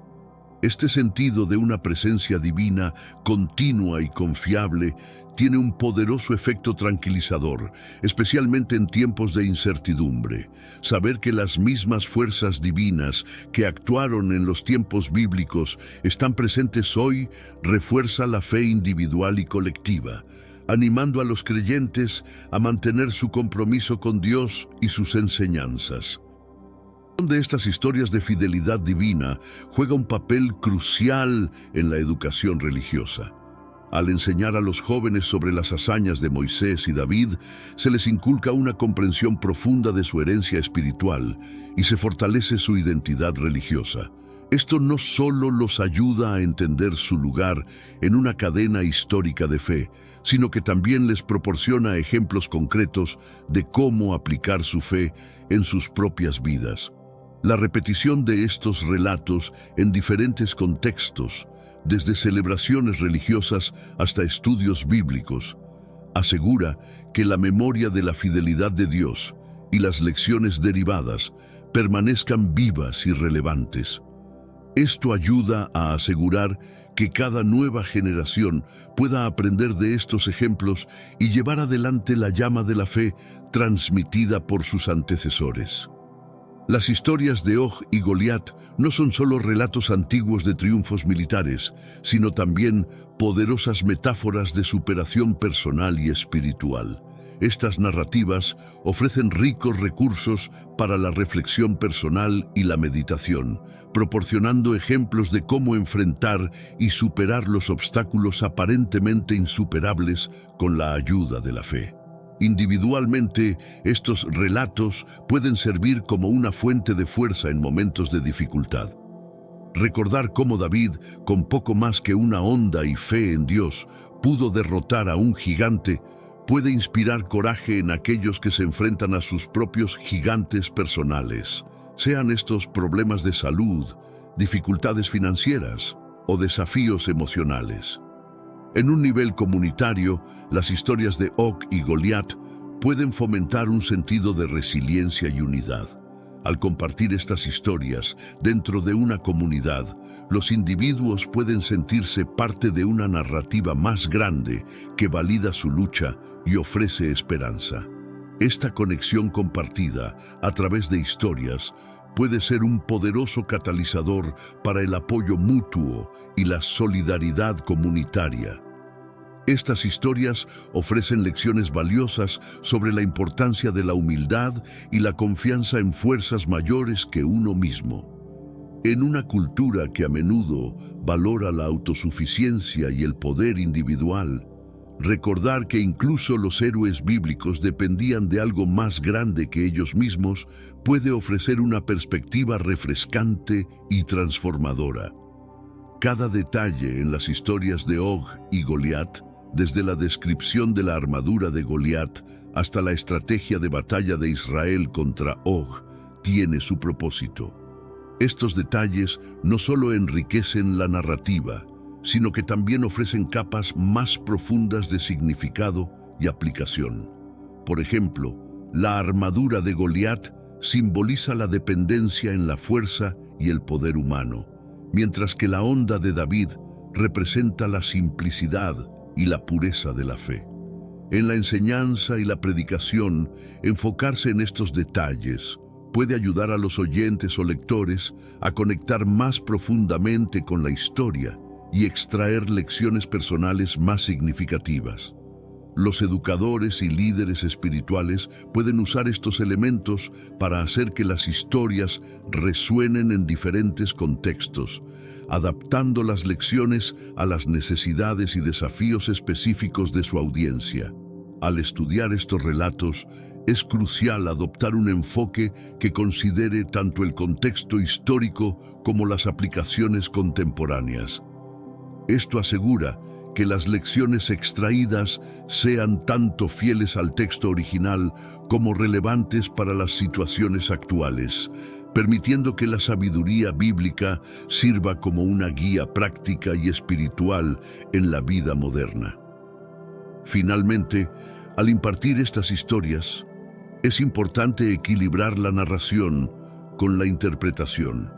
Este sentido de una presencia divina continua y confiable tiene un poderoso efecto tranquilizador, especialmente en tiempos de incertidumbre. Saber que las mismas fuerzas divinas que actuaron en los tiempos bíblicos están presentes hoy refuerza la fe individual y colectiva, animando a los creyentes a mantener su compromiso con Dios y sus enseñanzas. De estas historias de fidelidad divina juega un papel crucial en la educación religiosa. Al enseñar a los jóvenes sobre las hazañas de Moisés y David, se les inculca una comprensión profunda de su herencia espiritual y se fortalece su identidad religiosa. Esto no solo los ayuda a entender su lugar en una cadena histórica de fe, sino que también les proporciona ejemplos concretos de cómo aplicar su fe en sus propias vidas. La repetición de estos relatos en diferentes contextos, desde celebraciones religiosas hasta estudios bíblicos, asegura que la memoria de la fidelidad de Dios y las lecciones derivadas permanezcan vivas y relevantes. Esto ayuda a asegurar que cada nueva generación pueda aprender de estos ejemplos y llevar adelante la llama de la fe transmitida por sus antecesores. Las historias de Og y Goliat no son solo relatos antiguos de triunfos militares, sino también poderosas metáforas de superación personal y espiritual. Estas narrativas ofrecen ricos recursos para la reflexión personal y la meditación, proporcionando ejemplos de cómo enfrentar y superar los obstáculos aparentemente insuperables con la ayuda de la fe. Individualmente, estos relatos pueden servir como una fuente de fuerza en momentos de dificultad. Recordar cómo David, con poco más que una honda y fe en Dios, pudo derrotar a un gigante, puede inspirar coraje en aquellos que se enfrentan a sus propios gigantes personales, sean estos problemas de salud, dificultades financieras o desafíos emocionales. En un nivel comunitario, las historias de Og y Goliat pueden fomentar un sentido de resiliencia y unidad. Al compartir estas historias dentro de una comunidad, los individuos pueden sentirse parte de una narrativa más grande que valida su lucha y ofrece esperanza. Esta conexión compartida a través de historias puede ser un poderoso catalizador para el apoyo mutuo y la solidaridad comunitaria. Estas historias ofrecen lecciones valiosas sobre la importancia de la humildad y la confianza en fuerzas mayores que uno mismo. En una cultura que a menudo valora la autosuficiencia y el poder individual, recordar que incluso los héroes bíblicos dependían de algo más grande que ellos mismos puede ofrecer una perspectiva refrescante y transformadora. Cada detalle en las historias de Og y Goliat, desde la descripción de la armadura de Goliat hasta la estrategia de batalla de Israel contra Og, tiene su propósito. Estos detalles no solo enriquecen la narrativa, sino que también ofrecen capas más profundas de significado y aplicación. Por ejemplo, la armadura de Goliat simboliza la dependencia en la fuerza y el poder humano, mientras que la honda de David representa la simplicidad y la pureza de la fe. En la enseñanza y la predicación, enfocarse en estos detalles puede ayudar a los oyentes o lectores a conectar más profundamente con la historia y extraer lecciones personales más significativas. Los educadores y líderes espirituales pueden usar estos elementos para hacer que las historias resuenen en diferentes contextos, adaptando las lecciones a las necesidades y desafíos específicos de su audiencia. Al estudiar estos relatos, es crucial adoptar un enfoque que considere tanto el contexto histórico como las aplicaciones contemporáneas. Esto asegura que las lecciones extraídas sean tanto fieles al texto original como relevantes para las situaciones actuales, permitiendo que la sabiduría bíblica sirva como una guía práctica y espiritual en la vida moderna. Finalmente, al impartir estas historias, es importante equilibrar la narración con la interpretación.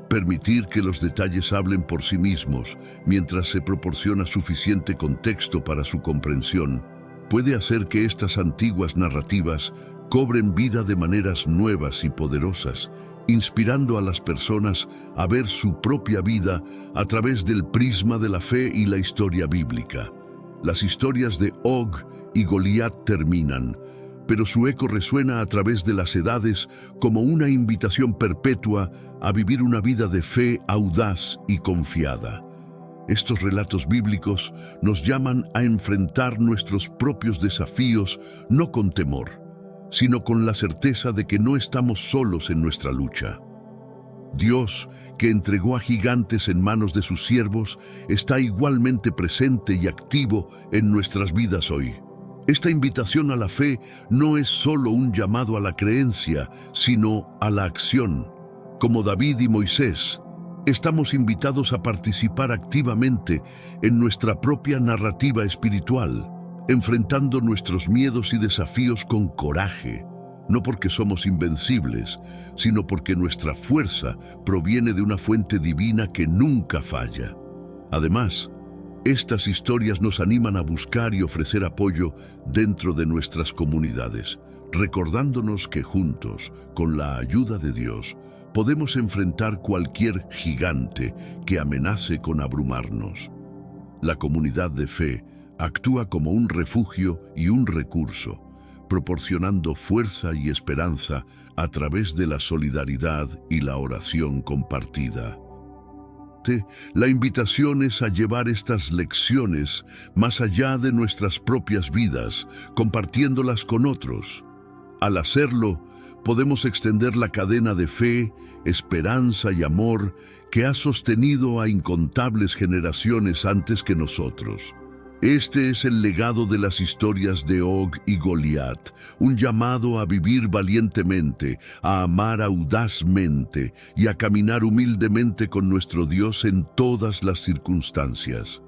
Permitir que los detalles hablen por sí mismos mientras se proporciona suficiente contexto para su comprensión puede hacer que estas antiguas narrativas cobren vida de maneras nuevas y poderosas, inspirando a las personas a ver su propia vida a través del prisma de la fe y la historia bíblica. Las historias de Og y Goliat terminan, pero su eco resuena a través de las edades como una invitación perpetua a vivir una vida de fe audaz y confiada. Estos relatos bíblicos nos llaman a enfrentar nuestros propios desafíos no con temor, sino con la certeza de que no estamos solos en nuestra lucha. Dios, que entregó a gigantes en manos de sus siervos, está igualmente presente y activo en nuestras vidas hoy. Esta invitación a la fe no es solo un llamado a la creencia, sino a la acción. Como David y Moisés, estamos invitados a participar activamente en nuestra propia narrativa espiritual, enfrentando nuestros miedos y desafíos con coraje, no porque somos invencibles, sino porque nuestra fuerza proviene de una fuente divina que nunca falla. Además, estas historias nos animan a buscar y ofrecer apoyo dentro de nuestras comunidades, recordándonos que juntos, con la ayuda de Dios, podemos enfrentar cualquier gigante que amenace con abrumarnos. La comunidad de fe actúa como un refugio y un recurso, proporcionando fuerza y esperanza a través de la solidaridad y la oración compartida. La invitación es a llevar estas lecciones más allá de nuestras propias vidas, compartiéndolas con otros. Al hacerlo, podemos extender la cadena de fe, esperanza y amor que ha sostenido a incontables generaciones antes que nosotros. Este es el legado de las historias de Og y Goliat, un llamado a vivir valientemente, a amar audazmente y a caminar humildemente con nuestro Dios en todas las circunstancias.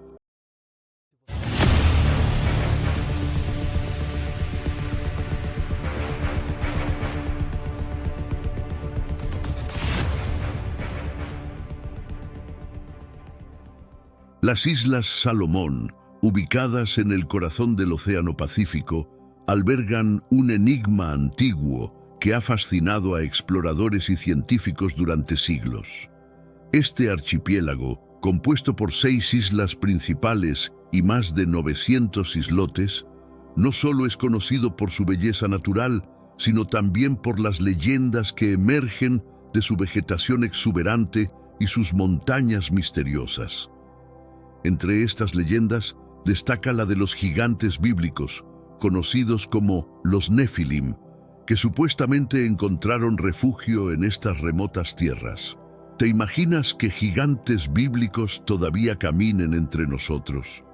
Las Islas Salomón, ubicadas en el corazón del Océano Pacífico, albergan un enigma antiguo que ha fascinado a exploradores y científicos durante siglos. Este archipiélago, compuesto por 6 islas principales y más de 900 islotes, no solo es conocido por su belleza natural, sino también por las leyendas que emergen de su vegetación exuberante y sus montañas misteriosas. Entre estas leyendas, destaca la de los gigantes bíblicos, conocidos como los Nefilim, que supuestamente encontraron refugio en estas remotas tierras. ¿Te imaginas que gigantes bíblicos todavía caminen entre nosotros?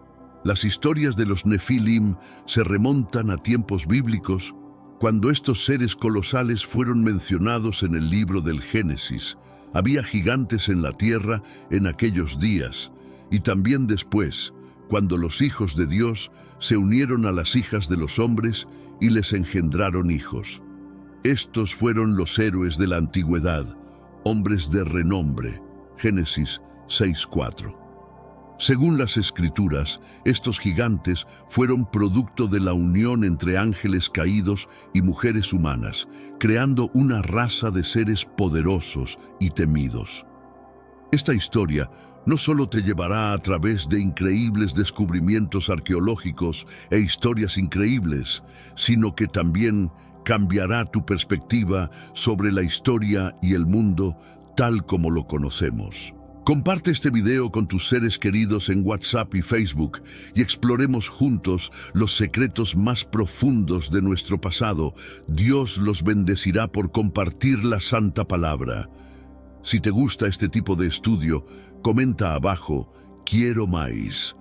Las historias de los Nefilim se remontan a tiempos bíblicos, cuando estos seres colosales fueron mencionados en el libro del Génesis. Había gigantes en la tierra en aquellos días, y también después, cuando los hijos de Dios se unieron a las hijas de los hombres y les engendraron hijos. Estos fueron los héroes de la antigüedad, hombres de renombre. Génesis 6:4. Según las Escrituras, estos gigantes fueron producto de la unión entre ángeles caídos y mujeres humanas, creando una raza de seres poderosos y temidos. Esta historia no solo te llevará a través de increíbles descubrimientos arqueológicos e historias increíbles, sino que también cambiará tu perspectiva sobre la historia y el mundo tal como lo conocemos. Comparte este video con tus seres queridos en WhatsApp y Facebook y exploremos juntos los secretos más profundos de nuestro pasado. Dios los bendecirá por compartir la santa palabra. Si te gusta este tipo de estudio, comenta abajo, quiero más.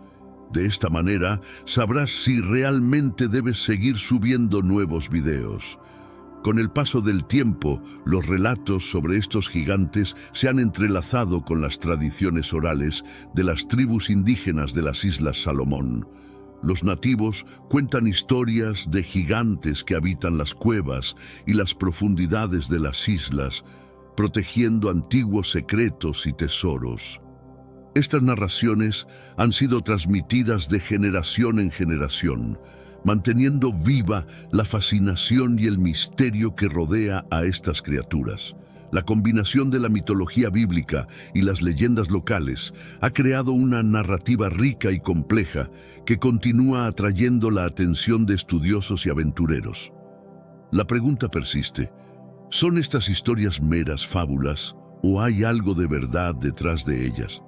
De esta manera, sabrás si realmente debes seguir subiendo nuevos videos. Con el paso del tiempo, los relatos sobre estos gigantes se han entrelazado con las tradiciones orales de las tribus indígenas de las Islas Salomón. Los nativos cuentan historias de gigantes que habitan las cuevas y las profundidades de las islas, protegiendo antiguos secretos y tesoros. Estas narraciones han sido transmitidas de generación en generación, manteniendo viva la fascinación y el misterio que rodea a estas criaturas. La combinación de la mitología bíblica y las leyendas locales ha creado una narrativa rica y compleja que continúa atrayendo la atención de estudiosos y aventureros. La pregunta persiste: ¿son estas historias meras fábulas o hay algo de verdad detrás de ellas?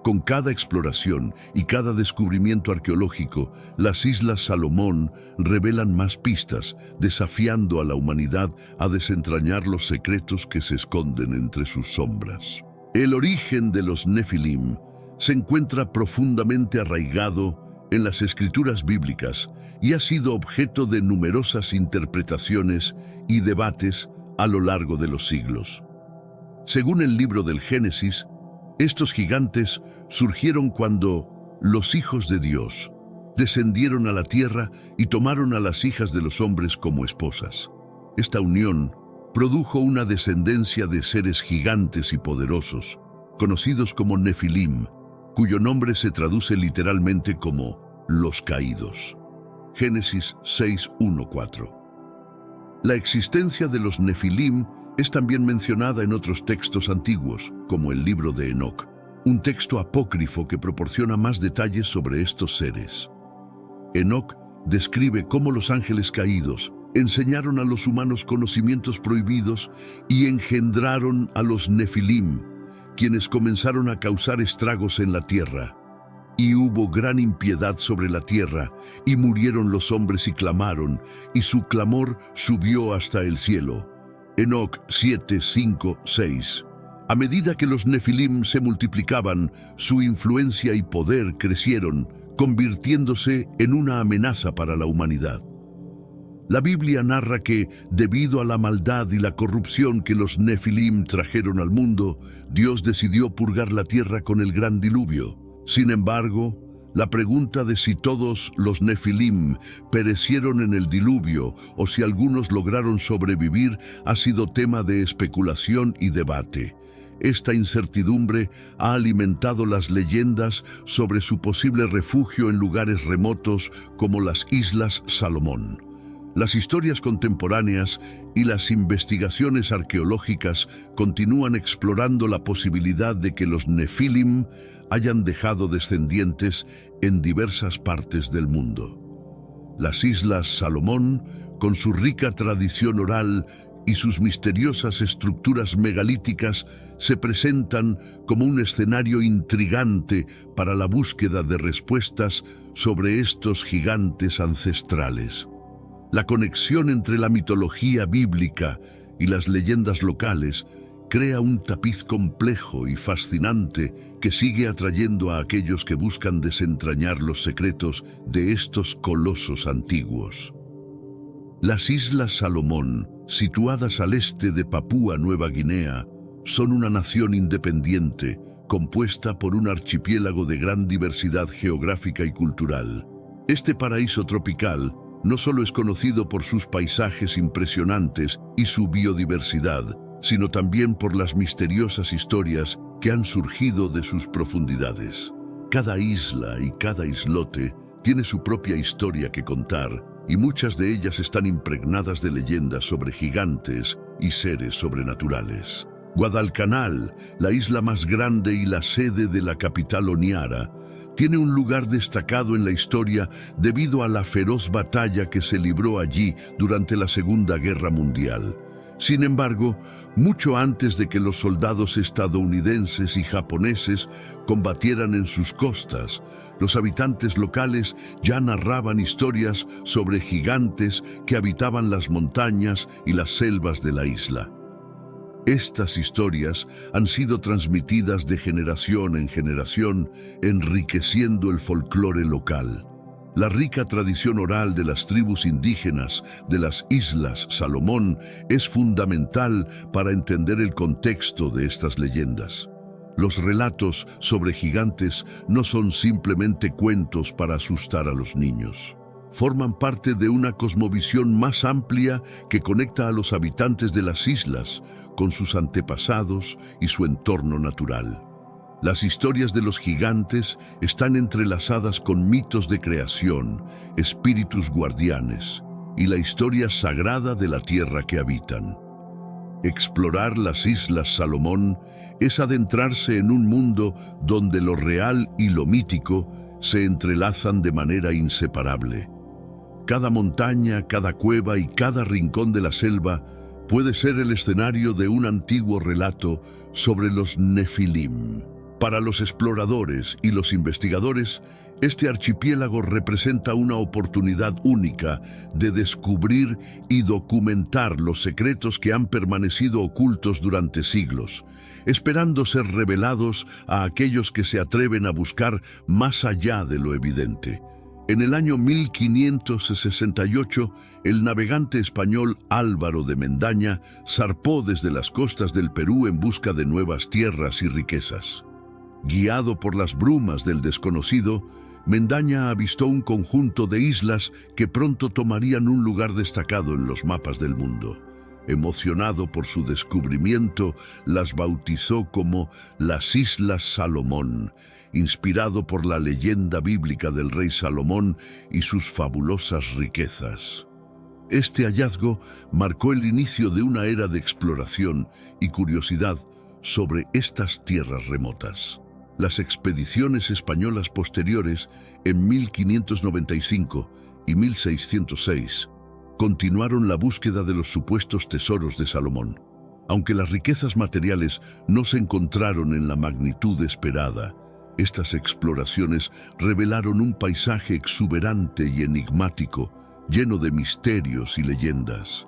Con cada exploración y cada descubrimiento arqueológico, las Islas Salomón revelan más pistas, desafiando a la humanidad a desentrañar los secretos que se esconden entre sus sombras. El origen de los Nefilim se encuentra profundamente arraigado en las escrituras bíblicas y ha sido objeto de numerosas interpretaciones y debates a lo largo de los siglos. Según el libro del Génesis, estos gigantes surgieron cuando los hijos de Dios descendieron a la tierra y tomaron a las hijas de los hombres como esposas. Esta unión produjo una descendencia de seres gigantes y poderosos, conocidos como Nefilim, cuyo nombre se traduce literalmente como los caídos. Génesis 6:1-4. La existencia de los Nefilim es también mencionada en otros textos antiguos, como el libro de Enoc, un texto apócrifo que proporciona más detalles sobre estos seres. Enoc describe cómo los ángeles caídos enseñaron a los humanos conocimientos prohibidos y engendraron a los Nefilim, quienes comenzaron a causar estragos en la tierra. Y hubo gran impiedad sobre la tierra, y murieron los hombres y clamaron, y su clamor subió hasta el cielo. Enoc 7:5-6. A medida que los Nefilim se multiplicaban, su influencia y poder crecieron, convirtiéndose en una amenaza para la humanidad. La Biblia narra que, debido a la maldad y la corrupción que los Nefilim trajeron al mundo, Dios decidió purgar la tierra con el gran diluvio. Sin embargo, la pregunta de si todos los Nefilim perecieron en el diluvio o si algunos lograron sobrevivir ha sido tema de especulación y debate. Esta incertidumbre ha alimentado las leyendas sobre su posible refugio en lugares remotos como las Islas Salomón. Las historias contemporáneas y las investigaciones arqueológicas continúan explorando la posibilidad de que los Nefilim hayan dejado descendientes en diversas partes del mundo. Las Islas Salomón, con su rica tradición oral y sus misteriosas estructuras megalíticas, se presentan como un escenario intrigante para la búsqueda de respuestas sobre estos gigantes ancestrales. La conexión entre la mitología bíblica y las leyendas locales crea un tapiz complejo y fascinante que sigue atrayendo a aquellos que buscan desentrañar los secretos de estos colosos antiguos. Las Islas Salomón, situadas al este de Papúa Nueva Guinea, son una nación independiente, compuesta por un archipiélago de gran diversidad geográfica y cultural. Este paraíso tropical no solo es conocido por sus paisajes impresionantes y su biodiversidad, sino también por las misteriosas historias que han surgido de sus profundidades. Cada isla y cada islote tiene su propia historia que contar, y muchas de ellas están impregnadas de leyendas sobre gigantes y seres sobrenaturales. Guadalcanal, la isla más grande y la sede de la capital Honiara, tiene un lugar destacado en la historia debido a la feroz batalla que se libró allí durante la Segunda Guerra Mundial. Sin embargo, mucho antes de que los soldados estadounidenses y japoneses combatieran en sus costas, los habitantes locales ya narraban historias sobre gigantes que habitaban las montañas y las selvas de la isla. Estas historias han sido transmitidas de generación en generación, enriqueciendo el folclore local. La rica tradición oral de las tribus indígenas de las Islas Salomón es fundamental para entender el contexto de estas leyendas. Los relatos sobre gigantes no son simplemente cuentos para asustar a los niños. Forman parte de una cosmovisión más amplia que conecta a los habitantes de las islas con sus antepasados y su entorno natural. Las historias de los gigantes están entrelazadas con mitos de creación, espíritus guardianes y la historia sagrada de la tierra que habitan. Explorar las Islas Salomón es adentrarse en un mundo donde lo real y lo mítico se entrelazan de manera inseparable. Cada montaña, cada cueva y cada rincón de la selva puede ser el escenario de un antiguo relato sobre los Nefilim. Para los exploradores y los investigadores, este archipiélago representa una oportunidad única de descubrir y documentar los secretos que han permanecido ocultos durante siglos, esperando ser revelados a aquellos que se atreven a buscar más allá de lo evidente. En el año 1568, el navegante español Álvaro de Mendaña zarpó desde las costas del Perú en busca de nuevas tierras y riquezas. Guiado por las brumas del desconocido, Mendaña avistó un conjunto de islas que pronto tomarían un lugar destacado en los mapas del mundo. Emocionado por su descubrimiento, las bautizó como las Islas Salomón, inspirado por la leyenda bíblica del rey Salomón y sus fabulosas riquezas. Este hallazgo marcó el inicio de una era de exploración y curiosidad sobre estas tierras remotas. Las expediciones españolas posteriores, en 1595 y 1606, continuaron la búsqueda de los supuestos tesoros de Salomón. Aunque las riquezas materiales no se encontraron en la magnitud esperada, estas exploraciones revelaron un paisaje exuberante y enigmático, lleno de misterios y leyendas.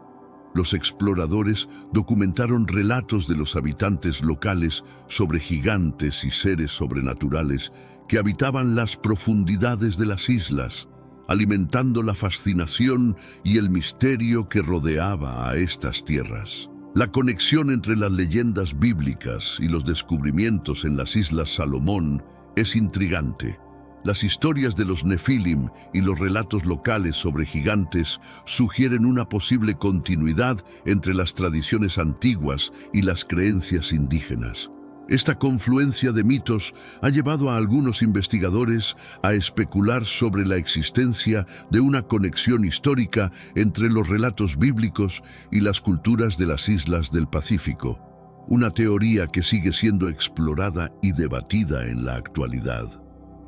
Los exploradores documentaron relatos de los habitantes locales sobre gigantes y seres sobrenaturales que habitaban las profundidades de las islas, alimentando la fascinación y el misterio que rodeaba a estas tierras. La conexión entre las leyendas bíblicas y los descubrimientos en las Islas Salomón es intrigante. Las historias de los Nefilim y los relatos locales sobre gigantes sugieren una posible continuidad entre las tradiciones antiguas y las creencias indígenas. Esta confluencia de mitos ha llevado a algunos investigadores a especular sobre la existencia de una conexión histórica entre los relatos bíblicos y las culturas de las islas del Pacífico, una teoría que sigue siendo explorada y debatida en la actualidad.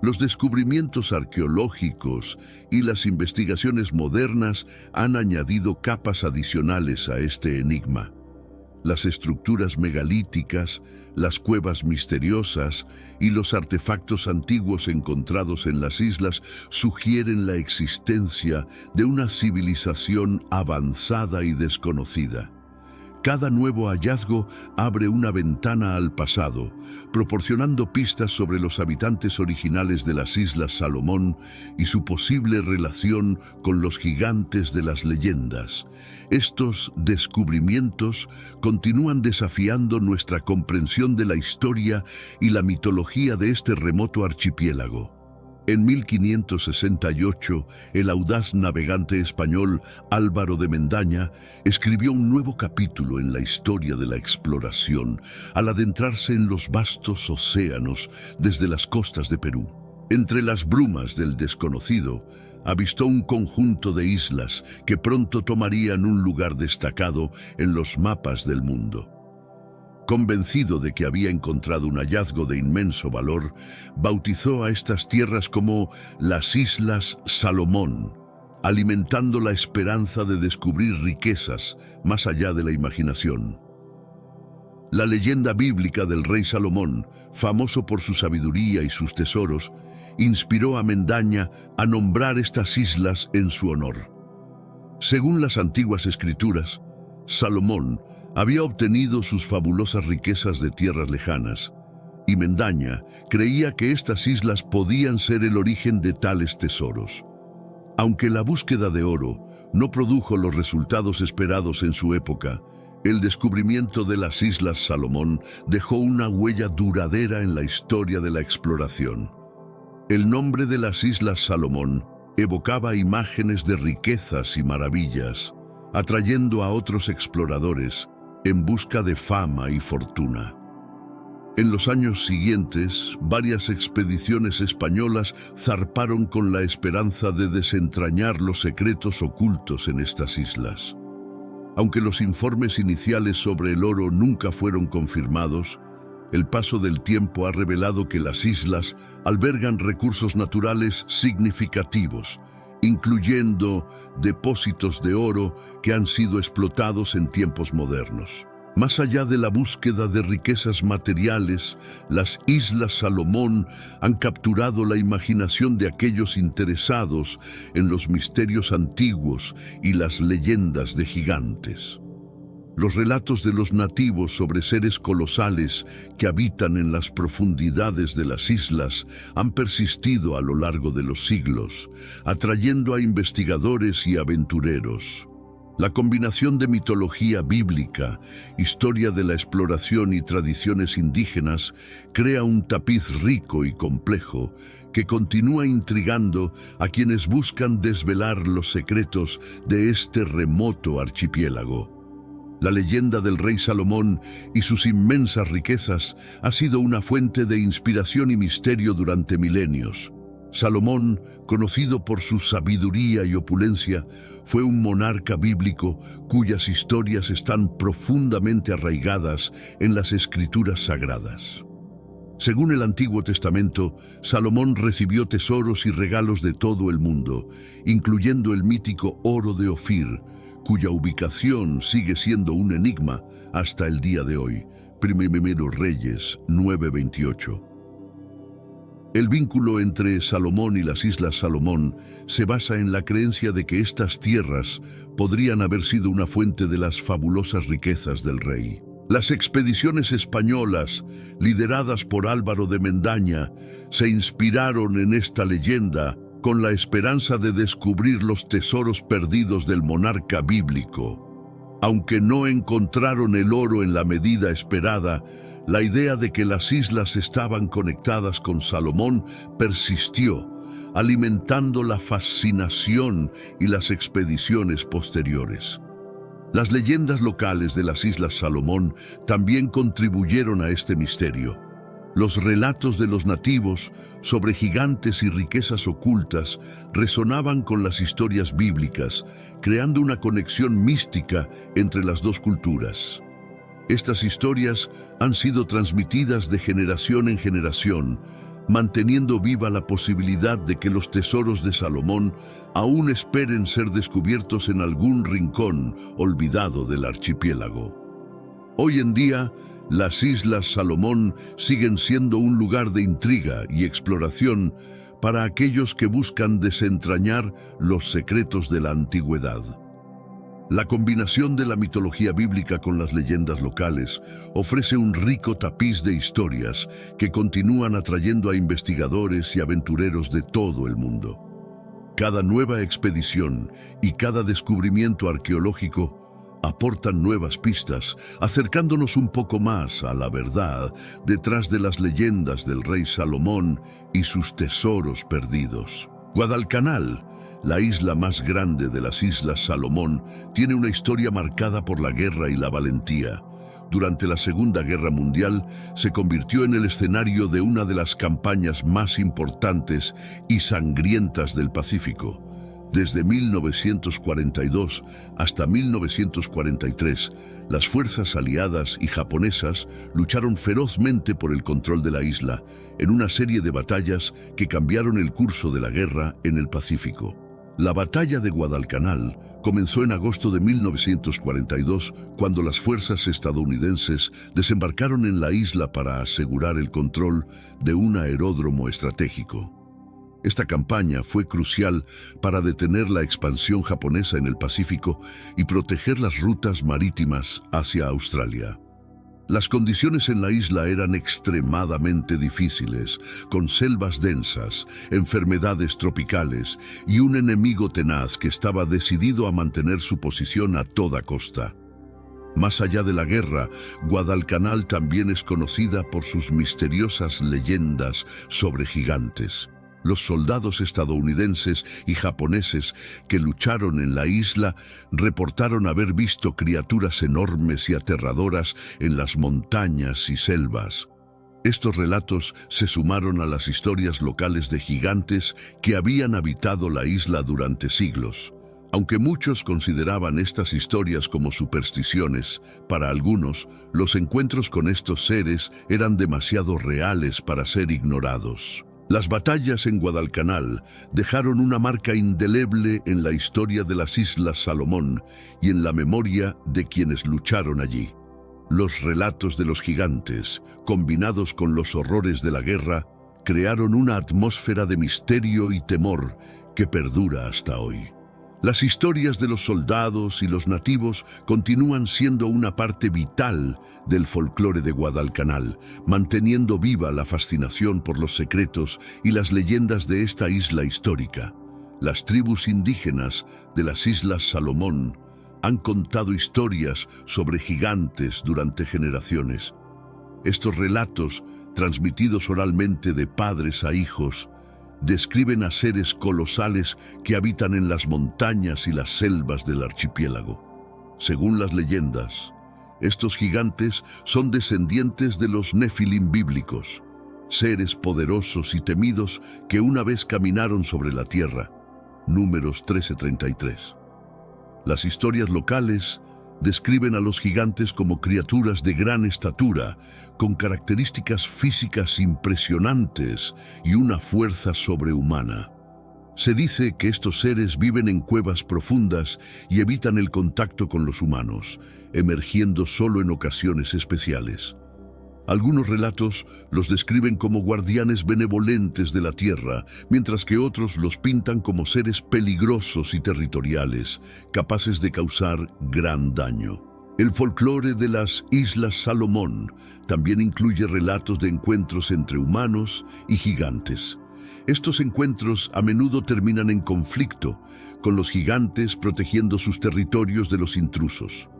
Los descubrimientos arqueológicos y las investigaciones modernas han añadido capas adicionales a este enigma. Las estructuras megalíticas, las cuevas misteriosas y los artefactos antiguos encontrados en las islas sugieren la existencia de una civilización avanzada y desconocida. Cada nuevo hallazgo abre una ventana al pasado, proporcionando pistas sobre los habitantes originales de las Islas Salomón y su posible relación con los gigantes de las leyendas. Estos descubrimientos continúan desafiando nuestra comprensión de la historia y la mitología de este remoto archipiélago. En 1568, el audaz navegante español Álvaro de Mendaña escribió un nuevo capítulo en la historia de la exploración, al adentrarse en los vastos océanos desde las costas de Perú. Entre las brumas del desconocido, avistó un conjunto de islas que pronto tomarían un lugar destacado en los mapas del mundo. Convencido de que había encontrado un hallazgo de inmenso valor, bautizó a estas tierras como las Islas Salomón, alimentando la esperanza de descubrir riquezas más allá de la imaginación. La leyenda bíblica del rey Salomón, famoso por su sabiduría y sus tesoros, inspiró a Mendaña a nombrar estas islas en su honor. Según las antiguas escrituras, Salomón había obtenido sus fabulosas riquezas de tierras lejanas, y Mendaña creía que estas islas podían ser el origen de tales tesoros. Aunque la búsqueda de oro no produjo los resultados esperados en su época, el descubrimiento de las Islas Salomón dejó una huella duradera en la historia de la exploración. El nombre de las Islas Salomón evocaba imágenes de riquezas y maravillas, atrayendo a otros exploradores en busca de fama y fortuna. En los años siguientes, varias expediciones españolas zarparon con la esperanza de desentrañar los secretos ocultos en estas islas. Aunque los informes iniciales sobre el oro nunca fueron confirmados, el paso del tiempo ha revelado que las islas albergan recursos naturales significativos, incluyendo depósitos de oro que han sido explotados en tiempos modernos. Más allá de la búsqueda de riquezas materiales, las Islas Salomón han capturado la imaginación de aquellos interesados en los misterios antiguos y las leyendas de gigantes. Los relatos de los nativos sobre seres colosales que habitan en las profundidades de las islas han persistido a lo largo de los siglos, atrayendo a investigadores y aventureros. La combinación de mitología bíblica, historia de la exploración y tradiciones indígenas crea un tapiz rico y complejo que continúa intrigando a quienes buscan desvelar los secretos de este remoto archipiélago. La leyenda del rey Salomón y sus inmensas riquezas ha sido una fuente de inspiración y misterio durante milenios. Salomón, conocido por su sabiduría y opulencia, fue un monarca bíblico cuyas historias están profundamente arraigadas en las escrituras sagradas. Según el Antiguo Testamento, Salomón recibió tesoros y regalos de todo el mundo, incluyendo el mítico oro de Ofir, cuya ubicación sigue siendo un enigma hasta el día de hoy. Primero Reyes 9:28. El vínculo entre Salomón y las Islas Salomón se basa en la creencia de que estas tierras podrían haber sido una fuente de las fabulosas riquezas del rey. Las expediciones españolas, lideradas por Álvaro de Mendaña, se inspiraron en esta leyenda con la esperanza de descubrir los tesoros perdidos del monarca bíblico. Aunque no encontraron el oro en la medida esperada, la idea de que las islas estaban conectadas con Salomón persistió, alimentando la fascinación y las expediciones posteriores. Las leyendas locales de las Islas Salomón también contribuyeron a este misterio. Los relatos de los nativos sobre gigantes y riquezas ocultas resonaban con las historias bíblicas, creando una conexión mística entre las dos culturas. Estas historias han sido transmitidas de generación en generación, manteniendo viva la posibilidad de que los tesoros de Salomón aún esperen ser descubiertos en algún rincón olvidado del archipiélago. Hoy en día, las Islas Salomón siguen siendo un lugar de intriga y exploración para aquellos que buscan desentrañar los secretos de la antigüedad. La combinación de la mitología bíblica con las leyendas locales ofrece un rico tapiz de historias que continúan atrayendo a investigadores y aventureros de todo el mundo. Cada nueva expedición y cada descubrimiento arqueológico aportan nuevas pistas, acercándonos un poco más a la verdad detrás de las leyendas del rey Salomón y sus tesoros perdidos. Guadalcanal, la isla más grande de las Islas Salomón, tiene una historia marcada por la guerra y la valentía. Durante la Segunda Guerra Mundial se convirtió en el escenario de una de las campañas más importantes y sangrientas del Pacífico. Desde 1942 hasta 1943, las fuerzas aliadas y japonesas lucharon ferozmente por el control de la isla, en una serie de batallas que cambiaron el curso de la guerra en el Pacífico. La batalla de Guadalcanal comenzó en agosto de 1942, cuando las fuerzas estadounidenses desembarcaron en la isla para asegurar el control de un aeródromo estratégico. Esta campaña fue crucial para detener la expansión japonesa en el Pacífico y proteger las rutas marítimas hacia Australia. Las condiciones en la isla eran extremadamente difíciles, con selvas densas, enfermedades tropicales y un enemigo tenaz que estaba decidido a mantener su posición a toda costa. Más allá de la guerra, Guadalcanal también es conocida por sus misteriosas leyendas sobre gigantes. Los soldados estadounidenses y japoneses que lucharon en la isla reportaron haber visto criaturas enormes y aterradoras en las montañas y selvas. Estos relatos se sumaron a las historias locales de gigantes que habían habitado la isla durante siglos. Aunque muchos consideraban estas historias como supersticiones, para algunos, los encuentros con estos seres eran demasiado reales para ser ignorados. Las batallas en Guadalcanal dejaron una marca indeleble en la historia de las Islas Salomón y en la memoria de quienes lucharon allí. Los relatos de los gigantes, combinados con los horrores de la guerra, crearon una atmósfera de misterio y temor que perdura hasta hoy. Las historias de los soldados y los nativos continúan siendo una parte vital del folclore de Guadalcanal, manteniendo viva la fascinación por los secretos y las leyendas de esta isla histórica. Las tribus indígenas de las Islas Salomón han contado historias sobre gigantes durante generaciones. Estos relatos, transmitidos oralmente de padres a hijos, describen a seres colosales que habitan en las montañas y las selvas del archipiélago. Según las leyendas, estos gigantes son descendientes de los Nefilim bíblicos, seres poderosos y temidos que una vez caminaron sobre la tierra. Números 13:33. Las historias locales describen a los gigantes como criaturas de gran estatura, con características físicas impresionantes y una fuerza sobrehumana. Se dice que estos seres viven en cuevas profundas y evitan el contacto con los humanos, emergiendo solo en ocasiones especiales. Algunos relatos los describen como guardianes benevolentes de la tierra, mientras que otros los pintan como seres peligrosos y territoriales, capaces de causar gran daño. El folclore de las Islas Salomón también incluye relatos de encuentros entre humanos y gigantes. Estos encuentros a menudo terminan en conflicto, con los gigantes protegiendo sus territorios de los intrusos.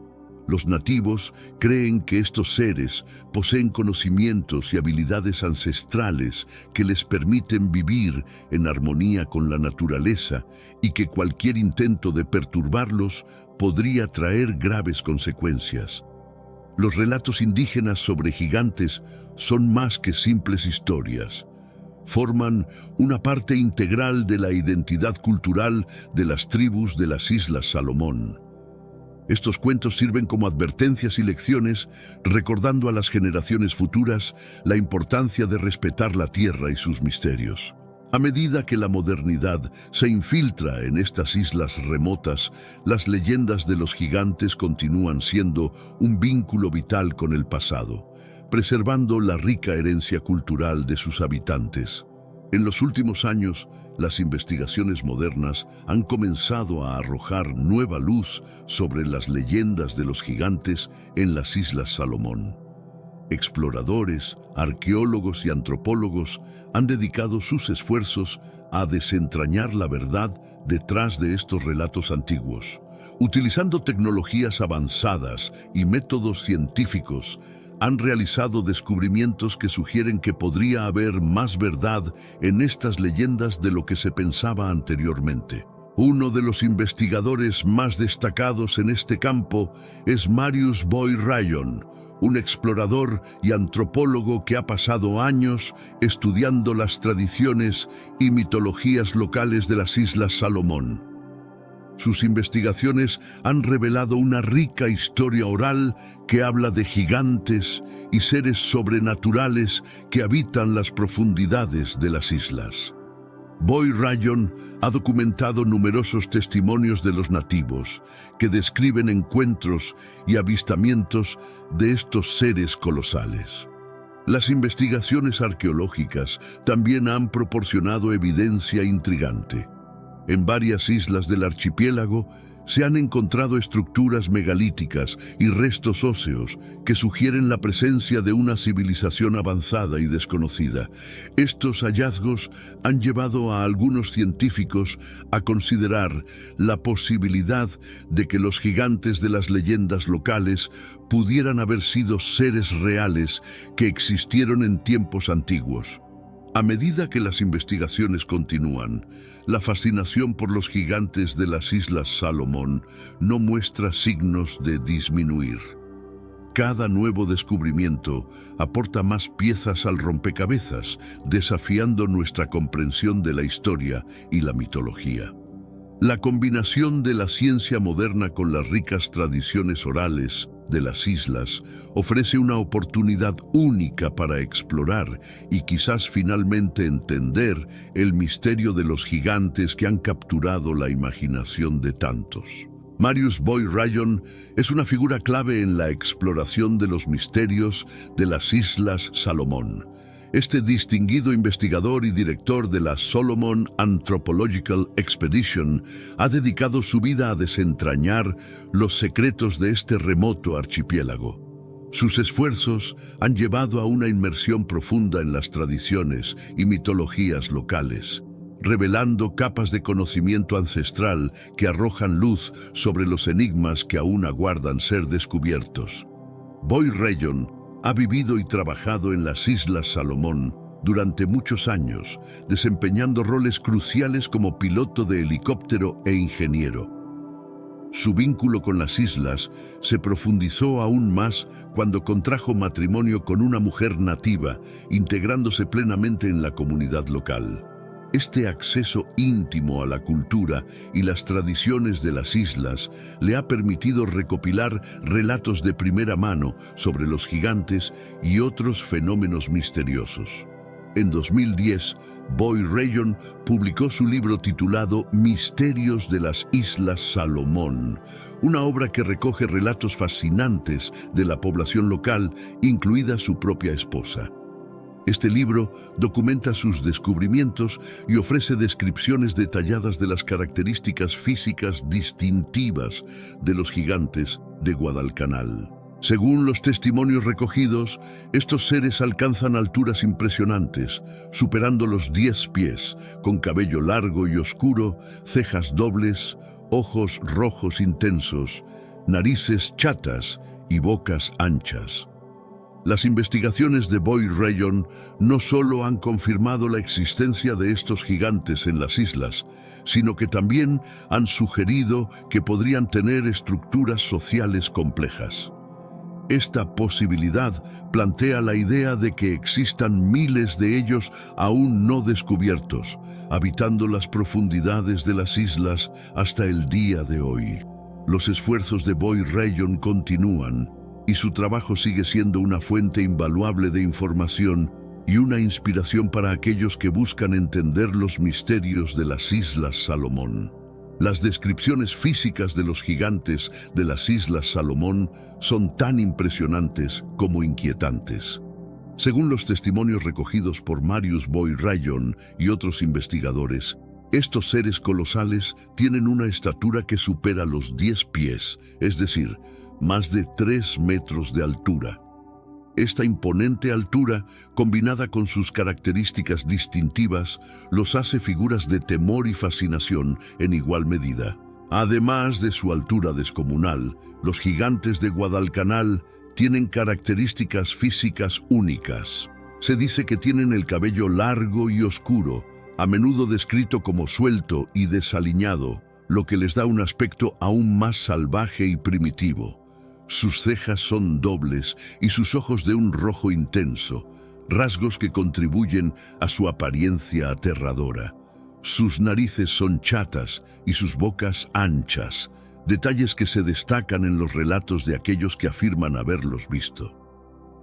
Los nativos creen que estos seres poseen conocimientos y habilidades ancestrales que les permiten vivir en armonía con la naturaleza y que cualquier intento de perturbarlos podría traer graves consecuencias. Los relatos indígenas sobre gigantes son más que simples historias. Forman una parte integral de la identidad cultural de las tribus de las Islas Salomón. Estos cuentos sirven como advertencias y lecciones, recordando a las generaciones futuras la importancia de respetar la tierra y sus misterios. A medida que la modernidad se infiltra en estas islas remotas, las leyendas de los gigantes continúan siendo un vínculo vital con el pasado, preservando la rica herencia cultural de sus habitantes. En los últimos años, las investigaciones modernas han comenzado a arrojar nueva luz sobre las leyendas de los gigantes en las Islas Salomón. Exploradores, arqueólogos y antropólogos han dedicado sus esfuerzos a desentrañar la verdad detrás de estos relatos antiguos. Utilizando tecnologías avanzadas y métodos científicos, han realizado descubrimientos que sugieren que podría haber más verdad en estas leyendas de lo que se pensaba anteriormente. Uno de los investigadores más destacados en este campo es Marius Boy Ryan, un explorador y antropólogo que ha pasado años estudiando las tradiciones y mitologías locales de las Islas Salomón. Sus investigaciones han revelado una rica historia oral que habla de gigantes y seres sobrenaturales que habitan las profundidades de las islas. Boy Ryan ha documentado numerosos testimonios de los nativos que describen encuentros y avistamientos de estos seres colosales. Las investigaciones arqueológicas también han proporcionado evidencia intrigante. En varias islas del archipiélago se han encontrado estructuras megalíticas y restos óseos que sugieren la presencia de una civilización avanzada y desconocida. Estos hallazgos han llevado a algunos científicos a considerar la posibilidad de que los gigantes de las leyendas locales pudieran haber sido seres reales que existieron en tiempos antiguos. A medida que las investigaciones continúan, la fascinación por los gigantes de las Islas Salomón no muestra signos de disminuir. Cada nuevo descubrimiento aporta más piezas al rompecabezas, desafiando nuestra comprensión de la historia y la mitología. La combinación de la ciencia moderna con las ricas tradiciones orales de las islas ofrece una oportunidad única para explorar y quizás finalmente entender el misterio de los gigantes que han capturado la imaginación de tantos. Marius Boy Ryan es una figura clave en la exploración de los misterios de las Islas Salomón. Este distinguido investigador y director de la Solomon Anthropological Expedition ha dedicado su vida a desentrañar los secretos de este remoto archipiélago. Sus esfuerzos han llevado a una inmersión profunda en las tradiciones y mitologías locales, revelando capas de conocimiento ancestral que arrojan luz sobre los enigmas que aún aguardan ser descubiertos. Boy Rayón ha vivido y trabajado en las Islas Salomón durante muchos años, desempeñando roles cruciales como piloto de helicóptero e ingeniero. Su vínculo con las islas se profundizó aún más cuando contrajo matrimonio con una mujer nativa, integrándose plenamente en la comunidad local. Este acceso íntimo a la cultura y las tradiciones de las islas le ha permitido recopilar relatos de primera mano sobre los gigantes y otros fenómenos misteriosos. En 2010, Boy Rayón publicó su libro titulado Misterios de las Islas Salomón, una obra que recoge relatos fascinantes de la población local, incluida su propia esposa. Este libro documenta sus descubrimientos y ofrece descripciones detalladas de las características físicas distintivas de los gigantes de Guadalcanal. Según los testimonios recogidos, estos seres alcanzan alturas impresionantes, superando los 10 pies, con cabello largo y oscuro, cejas dobles, ojos rojos intensos, narices chatas y bocas anchas. Las investigaciones de Boy Rayón no solo han confirmado la existencia de estos gigantes en las islas, sino que también han sugerido que podrían tener estructuras sociales complejas. Esta posibilidad plantea la idea de que existan miles de ellos aún no descubiertos, habitando las profundidades de las islas hasta el día de hoy. Los esfuerzos de Boy Rayón continúan, y su trabajo sigue siendo una fuente invaluable de información y una inspiración para aquellos que buscan entender los misterios de las Islas Salomón. Las descripciones físicas de los gigantes de las Islas Salomón son tan impresionantes como inquietantes. Según los testimonios recogidos por Marius Boy Rayón y otros investigadores, estos seres colosales tienen una estatura que supera los 10 pies, es decir, más de 3 metros de altura. Esta imponente altura, combinada con sus características distintivas, los hace figuras de temor y fascinación en igual medida. Además de su altura descomunal, los gigantes de Guadalcanal tienen características físicas únicas. Se dice que tienen el cabello largo y oscuro, a menudo descrito como suelto y desaliñado, lo que les da un aspecto aún más salvaje y primitivo. Sus cejas son dobles y sus ojos de un rojo intenso, rasgos que contribuyen a su apariencia aterradora. Sus narices son chatas y sus bocas anchas, detalles que se destacan en los relatos de aquellos que afirman haberlos visto.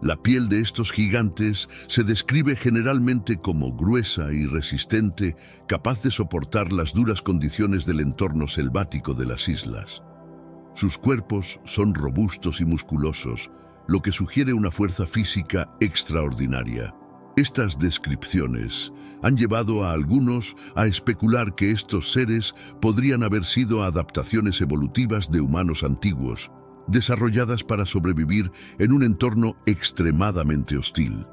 La piel de estos gigantes se describe generalmente como gruesa y resistente, capaz de soportar las duras condiciones del entorno selvático de las islas. Sus cuerpos son robustos y musculosos, lo que sugiere una fuerza física extraordinaria. Estas descripciones han llevado a algunos a especular que estos seres podrían haber sido adaptaciones evolutivas de humanos antiguos, desarrolladas para sobrevivir en un entorno extremadamente hostil.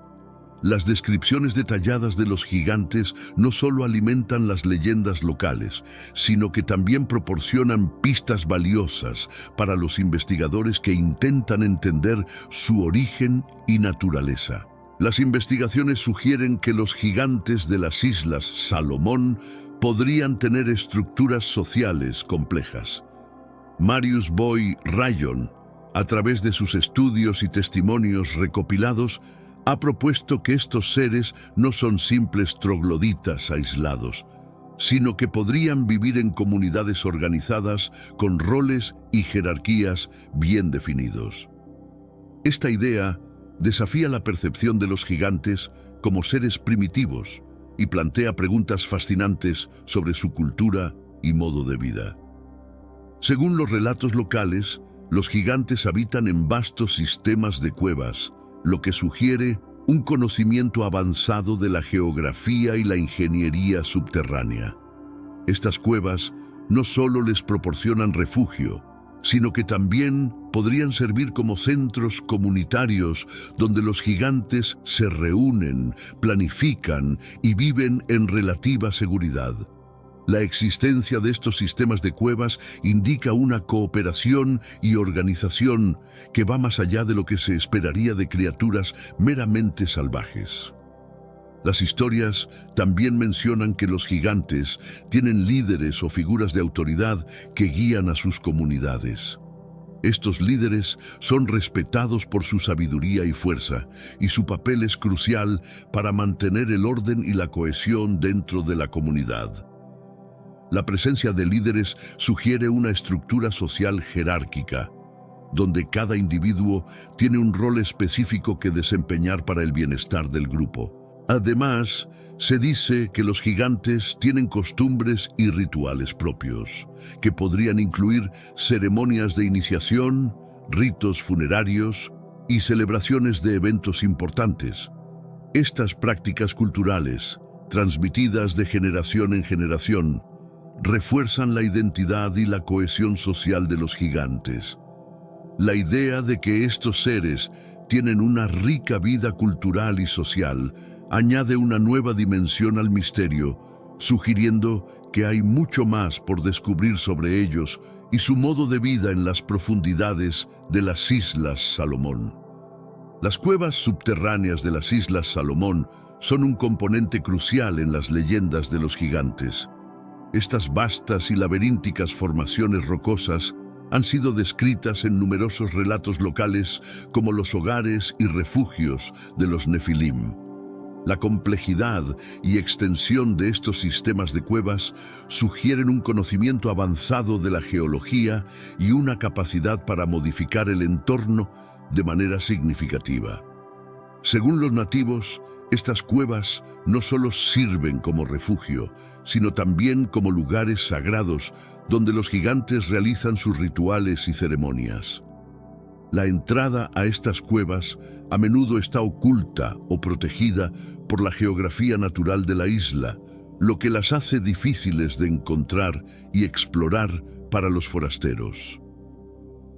Las descripciones detalladas de los gigantes no solo alimentan las leyendas locales, sino que también proporcionan pistas valiosas para los investigadores que intentan entender su origen y naturaleza. Las investigaciones sugieren que los gigantes de las Islas Salomón podrían tener estructuras sociales complejas. Marius Boy Rayón, a través de sus estudios y testimonios recopilados, ha propuesto que estos seres no son simples trogloditas aislados, sino que podrían vivir en comunidades organizadas con roles y jerarquías bien definidos. Esta idea desafía la percepción de los gigantes como seres primitivos y plantea preguntas fascinantes sobre su cultura y modo de vida. Según los relatos locales, los gigantes habitan en vastos sistemas de cuevas, lo que sugiere un conocimiento avanzado de la geografía y la ingeniería subterránea. Estas cuevas no solo les proporcionan refugio, sino que también podrían servir como centros comunitarios donde los gigantes se reúnen, planifican y viven en relativa seguridad. La existencia de estos sistemas de cuevas indica una cooperación y organización que va más allá de lo que se esperaría de criaturas meramente salvajes. Las historias también mencionan que los gigantes tienen líderes o figuras de autoridad que guían a sus comunidades. Estos líderes son respetados por su sabiduría y fuerza, y su papel es crucial para mantener el orden y la cohesión dentro de la comunidad. La presencia de líderes sugiere una estructura social jerárquica, donde cada individuo tiene un rol específico que desempeñar para el bienestar del grupo. Además, se dice que los gigantes tienen costumbres y rituales propios, que podrían incluir ceremonias de iniciación, ritos funerarios y celebraciones de eventos importantes. Estas prácticas culturales, transmitidas de generación en generación, refuerzan la identidad y la cohesión social de los gigantes. La idea de que estos seres tienen una rica vida cultural y social añade una nueva dimensión al misterio, sugiriendo que hay mucho más por descubrir sobre ellos y su modo de vida en las profundidades de las Islas Salomón. Las cuevas subterráneas de las Islas Salomón son un componente crucial en las leyendas de los gigantes. Estas vastas y laberínticas formaciones rocosas han sido descritas en numerosos relatos locales como los hogares y refugios de los Nefilim. La complejidad y extensión de estos sistemas de cuevas sugieren un conocimiento avanzado de la geología y una capacidad para modificar el entorno de manera significativa. Según los nativos, estas cuevas no solo sirven como refugio, sino también como lugares sagrados donde los gigantes realizan sus rituales y ceremonias. La entrada a estas cuevas a menudo está oculta o protegida por la geografía natural de la isla, lo que las hace difíciles de encontrar y explorar para los forasteros.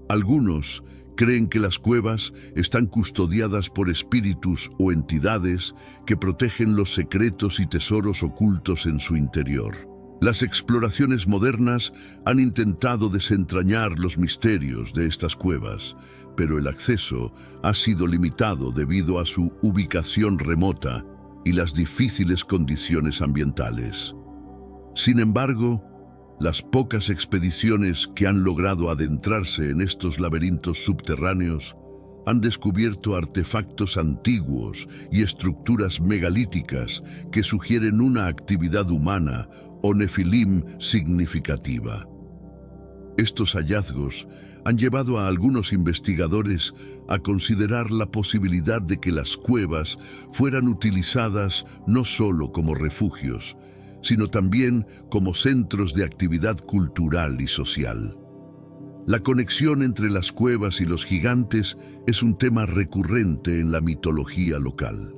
Algunos creen que las cuevas están custodiadas por espíritus o entidades que protegen los secretos y tesoros ocultos en su interior. Las exploraciones modernas han intentado desentrañar los misterios de estas cuevas, pero el acceso ha sido limitado debido a su ubicación remota y las difíciles condiciones ambientales. Sin embargo, las pocas expediciones que han logrado adentrarse en estos laberintos subterráneos han descubierto artefactos antiguos y estructuras megalíticas que sugieren una actividad humana o nefilim significativa. Estos hallazgos han llevado a algunos investigadores a considerar la posibilidad de que las cuevas fueran utilizadas no solo como refugios, sino también como centros de actividad cultural y social. La conexión entre las cuevas y los gigantes es un tema recurrente en la mitología local.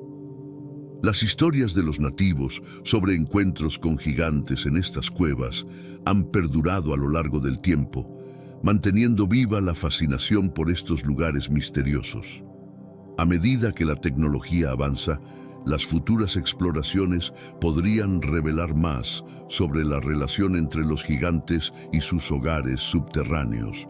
Las historias de los nativos sobre encuentros con gigantes en estas cuevas han perdurado a lo largo del tiempo, manteniendo viva la fascinación por estos lugares misteriosos. A medida que la tecnología avanza, las futuras exploraciones podrían revelar más sobre la relación entre los gigantes y sus hogares subterráneos,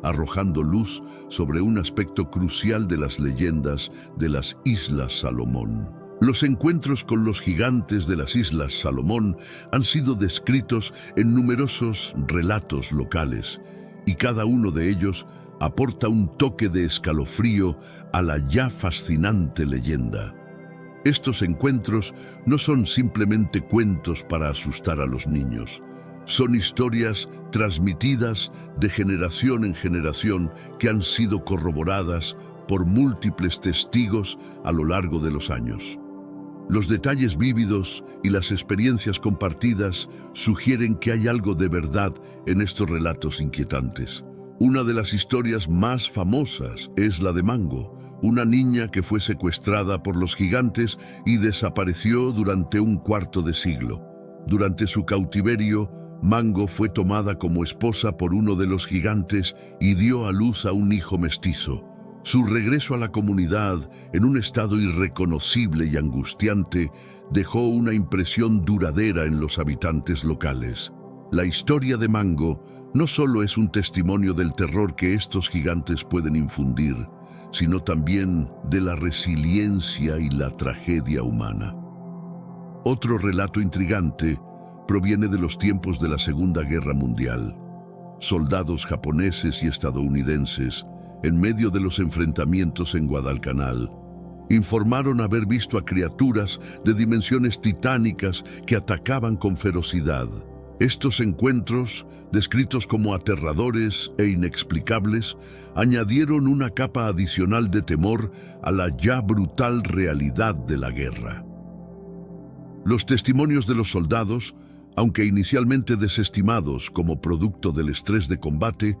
arrojando luz sobre un aspecto crucial de las leyendas de las Islas Salomón. Los encuentros con los gigantes de las Islas Salomón han sido descritos en numerosos relatos locales, y cada uno de ellos aporta un toque de escalofrío a la ya fascinante leyenda. Estos encuentros no son simplemente cuentos para asustar a los niños. Son historias transmitidas de generación en generación que han sido corroboradas por múltiples testigos a lo largo de los años. Los detalles vívidos y las experiencias compartidas sugieren que hay algo de verdad en estos relatos inquietantes. Una de las historias más famosas es la de Mango, una niña que fue secuestrada por los gigantes y desapareció durante un cuarto de siglo. Durante su cautiverio, Mango fue tomada como esposa por uno de los gigantes y dio a luz a un hijo mestizo. Su regreso a la comunidad, en un estado irreconocible y angustiante, dejó una impresión duradera en los habitantes locales. La historia de Mango no solo es un testimonio del terror que estos gigantes pueden infundir, sino también de la resiliencia y la tragedia humana. Otro relato intrigante proviene de los tiempos de la Segunda Guerra Mundial. Soldados japoneses y estadounidenses, en medio de los enfrentamientos en Guadalcanal, informaron haber visto a criaturas de dimensiones titánicas que atacaban con ferocidad. Estos encuentros, descritos como aterradores e inexplicables, añadieron una capa adicional de temor a la ya brutal realidad de la guerra. Los testimonios de los soldados, aunque inicialmente desestimados como producto del estrés de combate,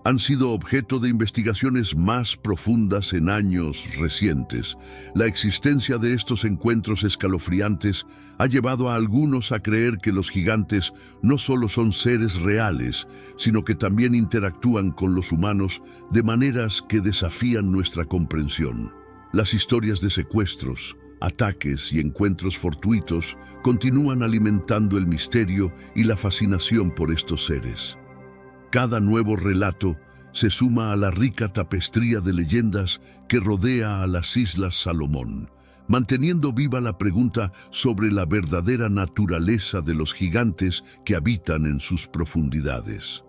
han sido objeto de investigaciones más profundas en años recientes. La existencia de estos encuentros escalofriantes ha llevado a algunos a creer que los gigantes no solo son seres reales, sino que también interactúan con los humanos de maneras que desafían nuestra comprensión. Las historias de secuestros, ataques y encuentros fortuitos continúan alimentando el misterio y la fascinación por estos seres. Cada nuevo relato se suma a la rica tapestría de leyendas que rodea a las Islas Salomón, manteniendo viva la pregunta sobre la verdadera naturaleza de los gigantes que habitan en sus profundidades.